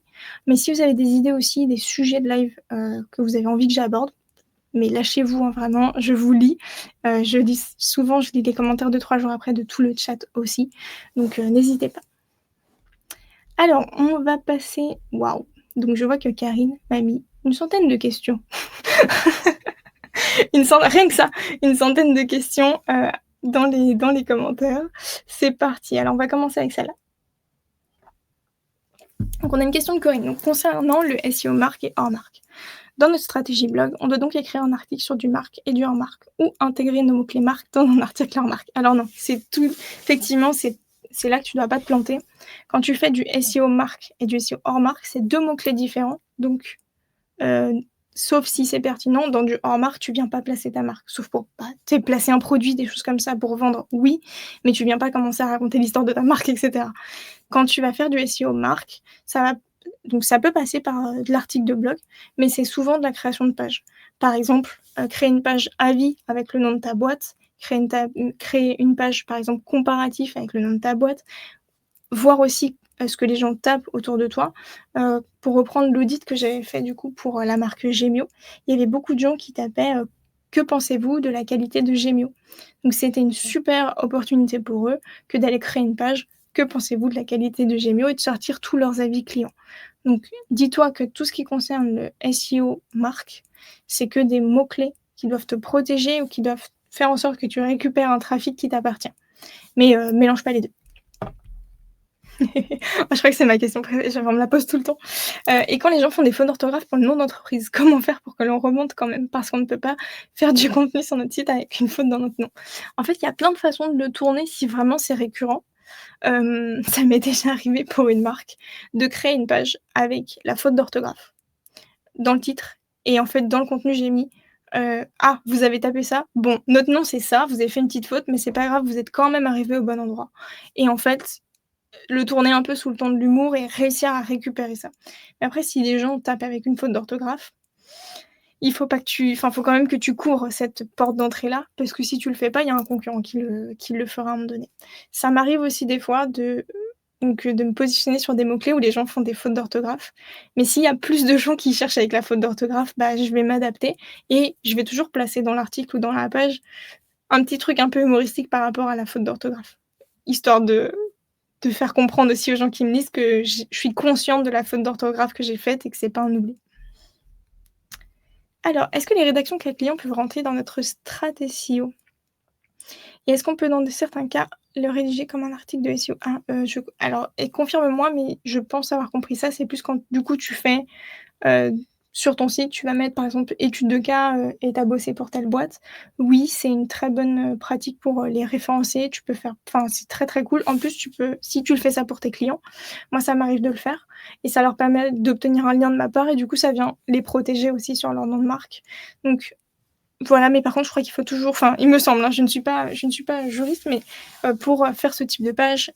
Mais si vous avez des idées aussi, des sujets de live que vous avez envie que j'aborde, mais lâchez-vous, hein, vraiment, je vous lis. Je lis les commentaires 2-3 jours après de tout le chat aussi, donc n'hésitez pas. Alors, on va passer waouh! Donc je vois que Karine m'a mis une centaine de questions. Rien que ça, une centaine de questions, dans les commentaires. C'est parti, alors on va commencer avec celle-là. Donc on a une question de Corinne, donc concernant le SEO marque et hors marque. Dans notre stratégie blog, on doit donc écrire un article sur du marque et du hors marque ou intégrer nos mots-clés marque dans un article hors marque. Alors non, c'est tout effectivement, c'est là que tu dois pas te planter. Quand tu fais du SEO marque et du SEO hors marque, c'est 2 mots-clés différents, donc sauf si c'est pertinent, dans du hors marque, tu viens pas placer ta marque. Sauf pour placer un produit, des choses comme ça pour vendre, oui, mais tu viens pas commencer à raconter l'histoire de ta marque, etc. Quand tu vas faire du SEO marque, ça peut passer par de l'article de blog, mais c'est souvent de la création de page. Par exemple, créer une page avis avec le nom de ta boîte, créer une page, par exemple, comparatif avec le nom de ta boîte, voir aussi ce que les gens tapent autour de toi. Pour reprendre l'audit que j'avais fait du coup pour la marque Gemio, il y avait beaucoup de gens qui tapaient que pensez-vous de la qualité de Gemio? Donc c'était une super opportunité pour eux que d'aller créer une page que pensez-vous de la qualité de Gemio et de sortir tous leurs avis clients. Donc dis-toi que tout ce qui concerne le SEO marque, c'est que des mots-clés qui doivent te protéger ou qui doivent faire en sorte que tu récupères un trafic qui t'appartient. Mais mélange pas les deux. Je crois que c'est ma question préférée, on me la pose tout le temps. Et quand les gens font des fautes d'orthographe pour le nom d'entreprise, comment faire pour que l'on remonte quand même? Parce qu'on ne peut pas faire du contenu sur notre site avec une faute dans notre nom. En fait, il y a plein de façons de le tourner si vraiment c'est récurrent. Ça m'est déjà arrivé pour une marque de créer une page avec la faute d'orthographe dans le titre et en fait dans le contenu j'ai mis, «Ah, vous avez tapé ça? Bon, notre nom c'est ça, vous avez fait une petite faute, mais c'est pas grave, vous êtes quand même arrivé au bon endroit» et en fait le tourner un peu sous le ton de l'humour et réussir à récupérer ça. Mais après, si les gens tapent avec une faute d'orthographe, il faut pas que faut quand même que tu cours cette porte d'entrée-là, parce que si tu le fais pas, il y a un concurrent qui le fera à un moment donné. Ça m'arrive aussi des fois de me positionner sur des mots-clés où les gens font des fautes d'orthographe. Mais s'il y a plus de gens qui cherchent avec la faute d'orthographe, je vais m'adapter et je vais toujours placer dans l'article ou dans la page un petit truc un peu humoristique par rapport à la faute d'orthographe. Histoire de faire comprendre aussi aux gens qui me lisent que je suis consciente de la faute d'orthographe que j'ai faite et que c'est pas un oubli. Alors, est-ce que les rédactions cas clients peuvent rentrer dans notre strat SEO? Et est-ce qu'on peut, dans certains cas, le rédiger comme un article de SEO? Alors et confirme-moi, mais je pense avoir compris ça, c'est plus quand, du coup, tu fais, Heu, sur ton site, tu vas mettre par exemple étude de cas, et tu as bossé pour telle boîte. Oui, c'est une très bonne, pratique pour, les référencer. Tu peux faire c'est très, très cool. En plus, si tu le fais ça pour tes clients, moi ça m'arrive de le faire et ça leur permet d'obtenir un lien de ma part et du coup ça vient les protéger aussi sur leur nom de marque. Donc voilà, mais par contre, je crois qu'il faut toujours il me semble, hein, je ne suis pas juriste, mais pour, faire ce type de page,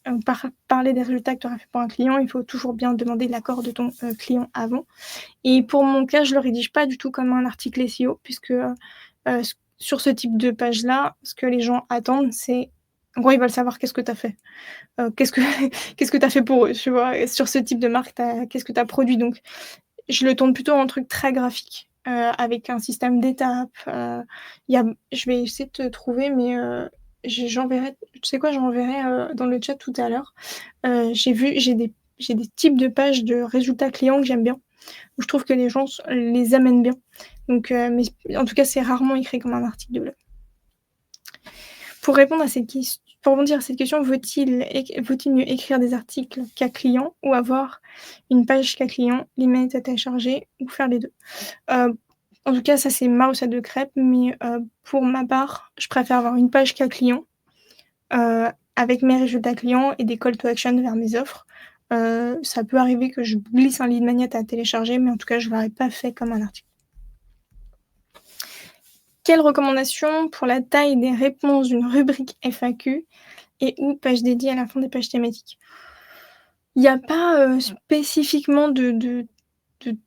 parler des résultats que tu auras fait pour un client, il faut toujours bien demander l'accord de ton, client avant. Et pour mon cas, je le rédige pas du tout comme un article SEO puisque, sur ce type de page-là, ce que les gens attendent, c'est en gros, ils veulent savoir qu'est-ce que tu as fait. Qu'est-ce que qu'est-ce que tu as fait pour eux, tu vois? Et sur ce type de marque, qu'est-ce que tu as produit? Donc je le tourne plutôt en truc très graphique, avec un système d'étapes, il y a je vais essayer de te trouver, mais j'enverrai tu sais quoi? J'enverrai, dans le chat tout à l'heure. J'ai des types de pages de résultats clients que j'aime bien, où je trouve que les gens les amènent bien. Donc mais en tout cas, c'est rarement écrit comme un article de blog. Pour rebondir à cette question, vaut-il mieux écrire des articles cas client ou avoir une page cas client, l'email à télécharger ou faire les 2? En tout cas, ça, c'est ma recette de crêpes, mais pour ma part, je préfère avoir une page cas client, avec mes résultats clients et des call to action vers mes offres. Ça peut arriver que je glisse un lead magnet à télécharger, mais en tout cas, je ne l'aurais pas fait comme un article. Quelles recommandations pour la taille des réponses d'une rubrique FAQ et ou page dédiée à la fin des pages thématiques? Il y a pas, spécifiquement de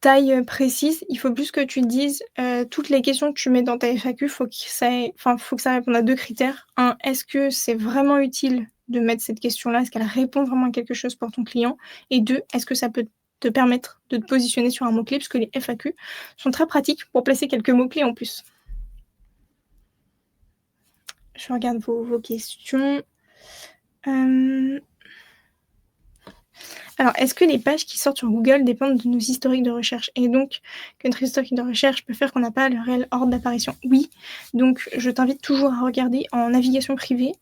taille, précise. Il faut plus que tu te dises, toutes les questions que tu mets dans ta FAQ, faut que ça réponde à 2 critères. Un, est-ce que c'est vraiment utile de mettre cette question-là? Est-ce qu'elle répond vraiment à quelque chose pour ton client? Et 2, est-ce que ça peut te permettre de te positionner sur un mot-clé? Parce que les FAQ sont très pratiques pour placer quelques mots-clés en plus. Je regarde vos questions. Hem, alors, est-ce que les pages qui sortent sur Google dépendent de nos historiques de recherche et donc que notre historique de recherche peut faire qu'on n'a pas le réel ordre d'apparition? Oui, donc je t'invite toujours à regarder en navigation privée,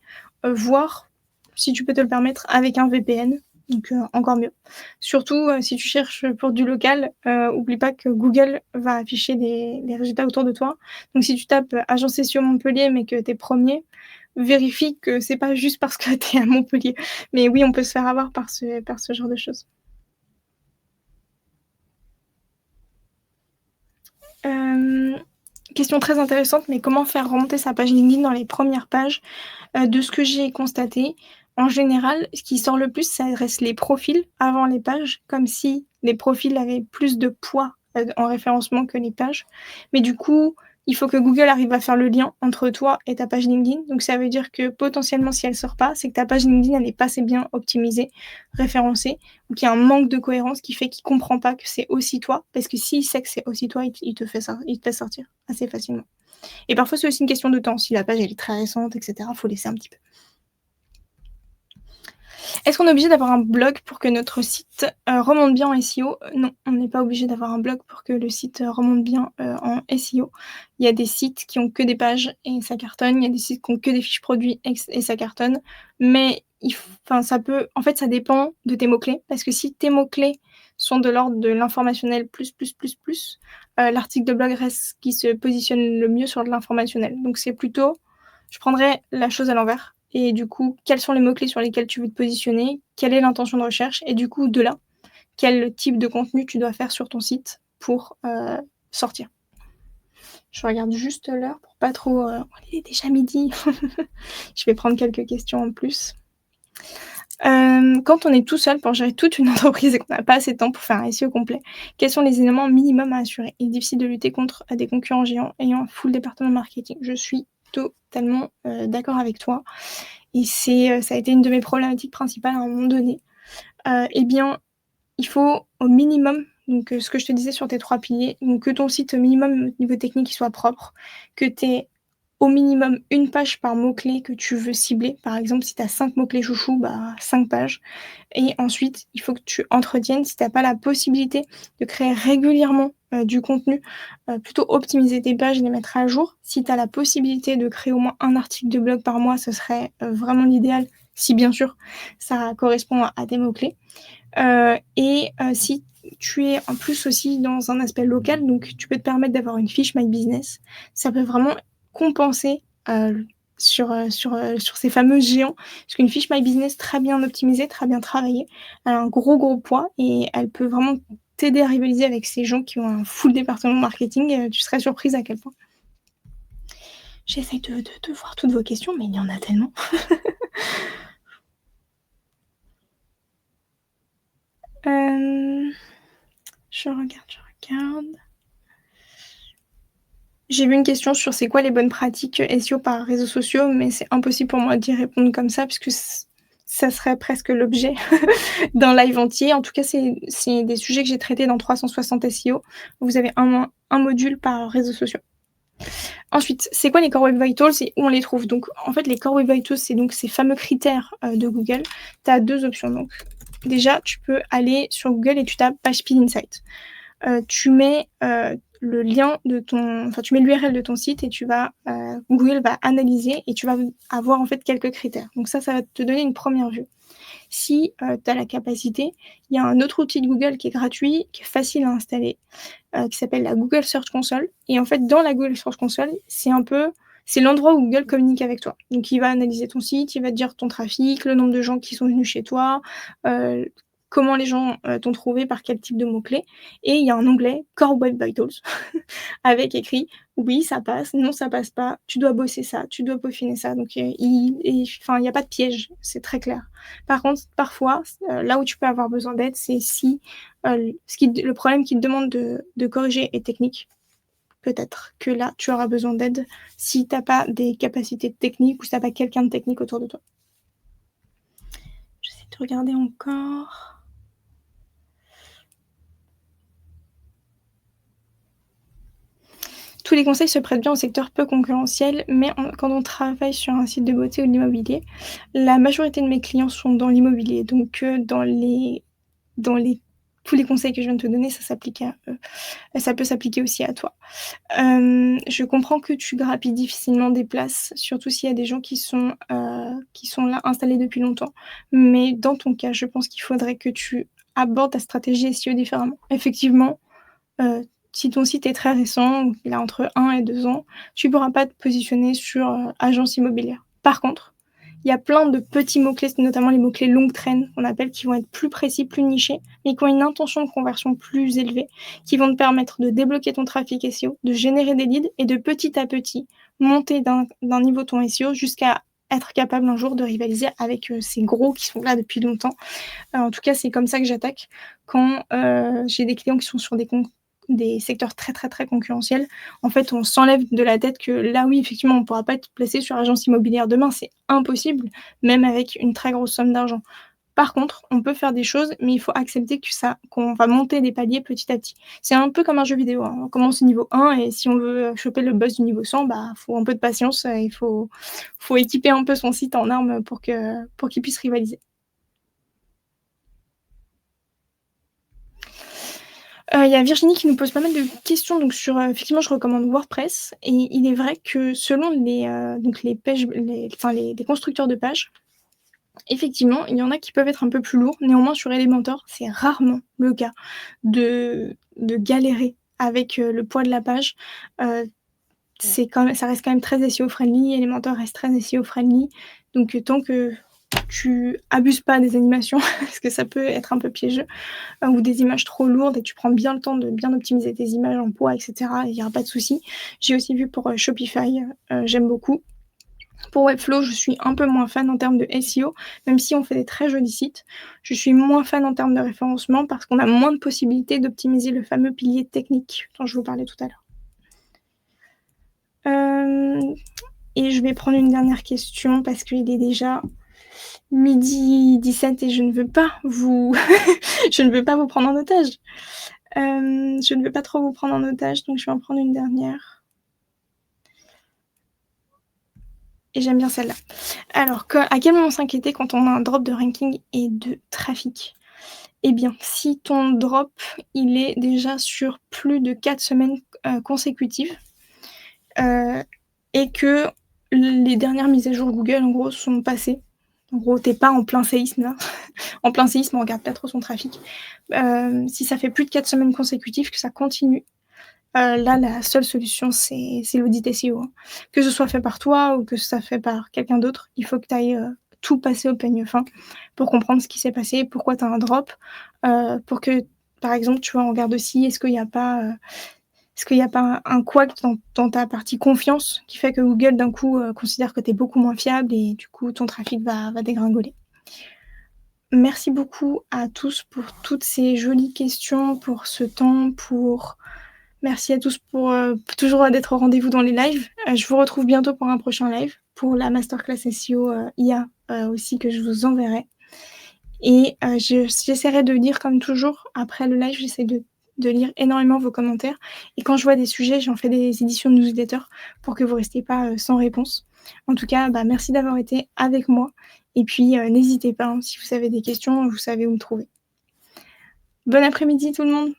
voir si tu peux te le permettre avec un VPN, donc encore mieux. Surtout, si tu cherches pour du local, oublie pas que Google va afficher les résultats autour de toi. Donc si tu tapes, agence SEO Montpellier mais que tu es 1er, vérifie que c'est pas juste parce que tu es à Montpellier. Mais oui, on peut se faire avoir par ce genre de choses. Hem, question très intéressante, mais comment faire remonter sa page LinkedIn dans les premières pages? De ce que j'ai constaté, en général, ce qui sort le plus, ça reste les profils avant les pages, comme si les profils avaient plus de poids, en référencement que les pages. Mais du coup, il faut que Google arrive à faire le lien entre toi et ta page LinkedIn. Donc ça veut dire que potentiellement, si elle sort pas, c'est que ta page LinkedIn, elle est pas assez bien optimisée, référencée, ou qu'il y a un manque de cohérence qui fait qu'il comprend pas que c'est aussi toi. Parce que s'il sait que c'est aussi toi, il te fait ça, il te fait sortir assez facilement. Et parfois, c'est aussi une question de temps. Si la page elle est très récente, et cetera, faut laisser un petit peu. Est-ce qu'on est obligé d'avoir un blog pour que notre site, remonte bien en SEO? Non, on n'est pas obligé d'avoir un blog pour que le site, remonte bien, en SEO. Il y a des sites qui ont que des pages et ça cartonne, il y a des sites qui ont que des fiches produits et ça cartonne, mais enfin ça peut en fait ça dépend de tes mots-clés parce que si tes mots-clés sont de l'ordre de l'informationnel plus, l'article de blog reste ce qui se positionne le mieux sur de l'informationnel. Donc c'est plutôt je prendrais la chose à l'envers et du coup, quels sont les mots-clés sur lesquels tu veux te positionner? Quelle est l'intention de recherche? Et du coup, de là, quel type de contenu tu dois faire sur ton site pour, sortir? Je regarde juste l'heure pour pas trop, il est déjà midi. Je vais prendre quelques questions en plus. Quand on est tout seul pour gérer toute une entreprise et qu'on n'a pas assez de temps pour faire un SEO complet, quels sont les éléments minimums à assurer? Il est difficile de lutter contre, des concurrents géants ayant un full département marketing. Je suis totalement, d'accord avec toi et ça a été une de mes problématiques principales à un moment donné. Eh bien, il faut au minimum, donc ce que je te disais sur tes 3 piliers, donc que ton site au minimum niveau technique il soit propre, que tu aies au minimum une page par mot-clé que tu veux cibler. Par exemple, si tu as 5 mots-clés chouchou, bah 5 pages et ensuite, il faut que tu entretiennes si tu as pas la possibilité de créer régulièrement, du contenu, plutôt optimiser tes pages et les mettre à jour. Si tu as la possibilité de créer au moins un article de blog par mois, ce serait, vraiment l'idéal, si bien sûr ça correspond à tes mots-clés. Si tu es en plus aussi dans un aspect local, donc tu peux te permettre d'avoir une fiche My Business. Ça peut vraiment compenser, sur ces fameux géants. Parce qu'une fiche My Business très bien optimisée, très bien travaillée, elle a un gros, gros poids et elle peut vraiment t'aider à rivaliser avec ces gens qui ont un full département marketing, tu serais surprise à quel point. J'essaye de voir toutes vos questions, mais il y en a tellement. Hem, je regarde. J'ai vu une question sur c'est quoi les bonnes pratiques, SEO par réseaux sociaux, mais c'est impossible pour moi d'y répondre comme ça puisque ça serait presque l'objet d'un live entier. En tout cas, c'est des sujets que j'ai traités dans 360 SEO. Vous avez un module par réseaux sociaux. Ensuite, c'est quoi les Core Web Vitals et où on les trouve? Donc en fait, les Core Web Vitals, c'est donc ces fameux critères, de Google. Tu as 2 options donc. Déjà, tu peux aller sur Google et tu tapes page speed insight. Tu mets, le lien de ton enfin, tu mets l'URL de ton site et Google va analyser et tu vas avoir, en fait, quelques critères. Donc ça va te donner une première vue. Si, tu as la capacité, il y a un autre outil de Google qui est gratuit, qui est facile à installer, qui s'appelle la Google Search Console et en fait, dans la Google Search Console, c'est l'endroit où Google communique avec toi. Donc il va analyser ton site, il va te dire ton trafic, le nombre de gens qui sont venus chez toi, heu, comment les gens, t'ont trouvé, par quel type de mots-clés et il y a un onglet Core Web Vitals avec écrit: «Oui, ça passe. Non, ça passe pas. Tu dois bosser ça, tu dois peaufiner ça». Donc enfin, il y a pas de piège, c'est très clair. Par contre, parfois, là où tu peux avoir besoin d'aide, c'est si, le problème qu'il te demande de corriger est technique. Peut-être que là, tu auras besoin d'aide si tu as pas des capacités techniques ou si tu as pas quelqu'un de technique autour de toi. J'essaie de regarder encore. Tout tous les conseils se prêtent bien au secteur peu concurrentiel, mais quand on travaille sur un site de beauté ou de l'immobilier, la majorité de mes clients sont dans l'immobilier. Donc, dans les tous les conseils que je viens de te donner, ça s'applique à eux. Ça peut s'appliquer aussi à toi. Je comprends que tu grappilles difficilement des places, surtout s'il y a des gens qui sont là installés depuis longtemps. Mais dans ton cas, je pense qu'il faudrait que tu abordes ta stratégie SEO différemment. Effectivement, Heu, si ton site est très récent, ou qu'il a entre 1 et 2 ans, tu pourras pas te positionner sur, agence immobilière. Par contre, il y a plein de petits mots-clés, notamment les mots-clés longue traîne qu'on appelle, qui vont être plus précis, plus nichés, mais qui ont une intention de conversion plus élevée, qui vont te permettre de débloquer ton trafic SEO, de générer des leads et de petit à petit monter d'un niveau ton SEO jusqu'à être capable un jour de rivaliser avec, ces gros qui sont là depuis longtemps. En tout cas, c'est comme ça que j'attaque quand, j'ai des clients qui sont sur des secteurs très, très, très concurrentiels. En fait, on s'enlève de la tête que là, oui, effectivement, on ne pourra pas être placé sur agence immobilière demain, c'est impossible, même avec une très grosse somme d'argent. Par contre, on peut faire des choses, mais il faut accepter qu'on va monter des paliers petit à petit. C'est un peu comme un jeu vidéo, hein. On commence au niveau 1 et si on veut choper le boss du niveau 100, bah, faut un peu de patience, il faut équiper un peu son site en armes pour qu'il puisse rivaliser. Il y a Virginie qui nous pose pas mal de questions donc sur, effectivement, je recommande WordPress et il est vrai que selon donc les pages les constructeurs de pages, effectivement, il y en a qui peuvent être un peu plus lourds. Néanmoins, sur Elementor, c'est rarement le cas de galérer avec, le poids de la page. Heu, ça reste quand même très SEO friendly, Elementor reste très SEO friendly, donc tant que tu abuses pas des animations, parce que ça peut être un peu piégeux, ou des images trop lourdes et tu prends bien le temps de bien optimiser tes images en poids et cetera, il y aura pas de souci. J'ai aussi vu pour, Shopify, j'aime beaucoup. Pour Webflow, je suis un peu moins fan en termes de SEO, même si on fait des très jolis sites. Je suis moins fan en termes de référencement parce qu'on a moins de possibilités d'optimiser le fameux pilier technique dont je vous parlais tout à l'heure. Hem Et je vais prendre une dernière question parce qu'il est déjà 12h17 et je ne veux pas vous je ne veux pas vous prendre en otage. Je ne veux pas trop vous prendre en otage, donc je vais en prendre une dernière et j'aime bien celle-là. Alors, à quel moment s'inquiéter quand on a un drop de ranking et de trafic? Eh bien, si ton drop, il est déjà sur plus de 4 semaines, consécutives, heu et que les dernières mises à jour Google, en gros, sont passées. En gros, tu es pas en plein séisme là. En plein séisme, on regarde pas trop son trafic. Si ça fait plus de 4 semaines consécutives que ça continue, là, la seule solution, c'est l'audit SEO, hein. Que ce soit fait par toi ou que ça fait par quelqu'un d'autre, il faut que tu ailles, tout passer au peigne fin pour comprendre ce qui s'est passé, pourquoi tu as un drop, pour que, par exemple, tu vois, on regarde aussi est-ce qu'il y a pas un couac dans ta partie confiance qui fait que Google, d'un coup, considère que tu es beaucoup moins fiable et du coup, ton trafic va dégringoler. Merci beaucoup à tous pour toutes ces jolies questions, pour ce temps, merci à tous pour, toujours d'être au rendez-vous dans les lives. Je vous retrouve bientôt pour un prochain live, pour la masterclass SEO, IA, aussi que je vous enverrai et j'essaierai de lire comme toujours après le live, j'essaie de lire énormément vos commentaires et quand je vois des sujets, j'en fais des éditions de newsletter pour que vous restiez pas, sans réponse. En tout cas, bah, merci d'avoir été avec moi et puis, n'hésitez pas, hein, si vous avez des questions, vous savez où me trouver. Bon après-midi tout le monde!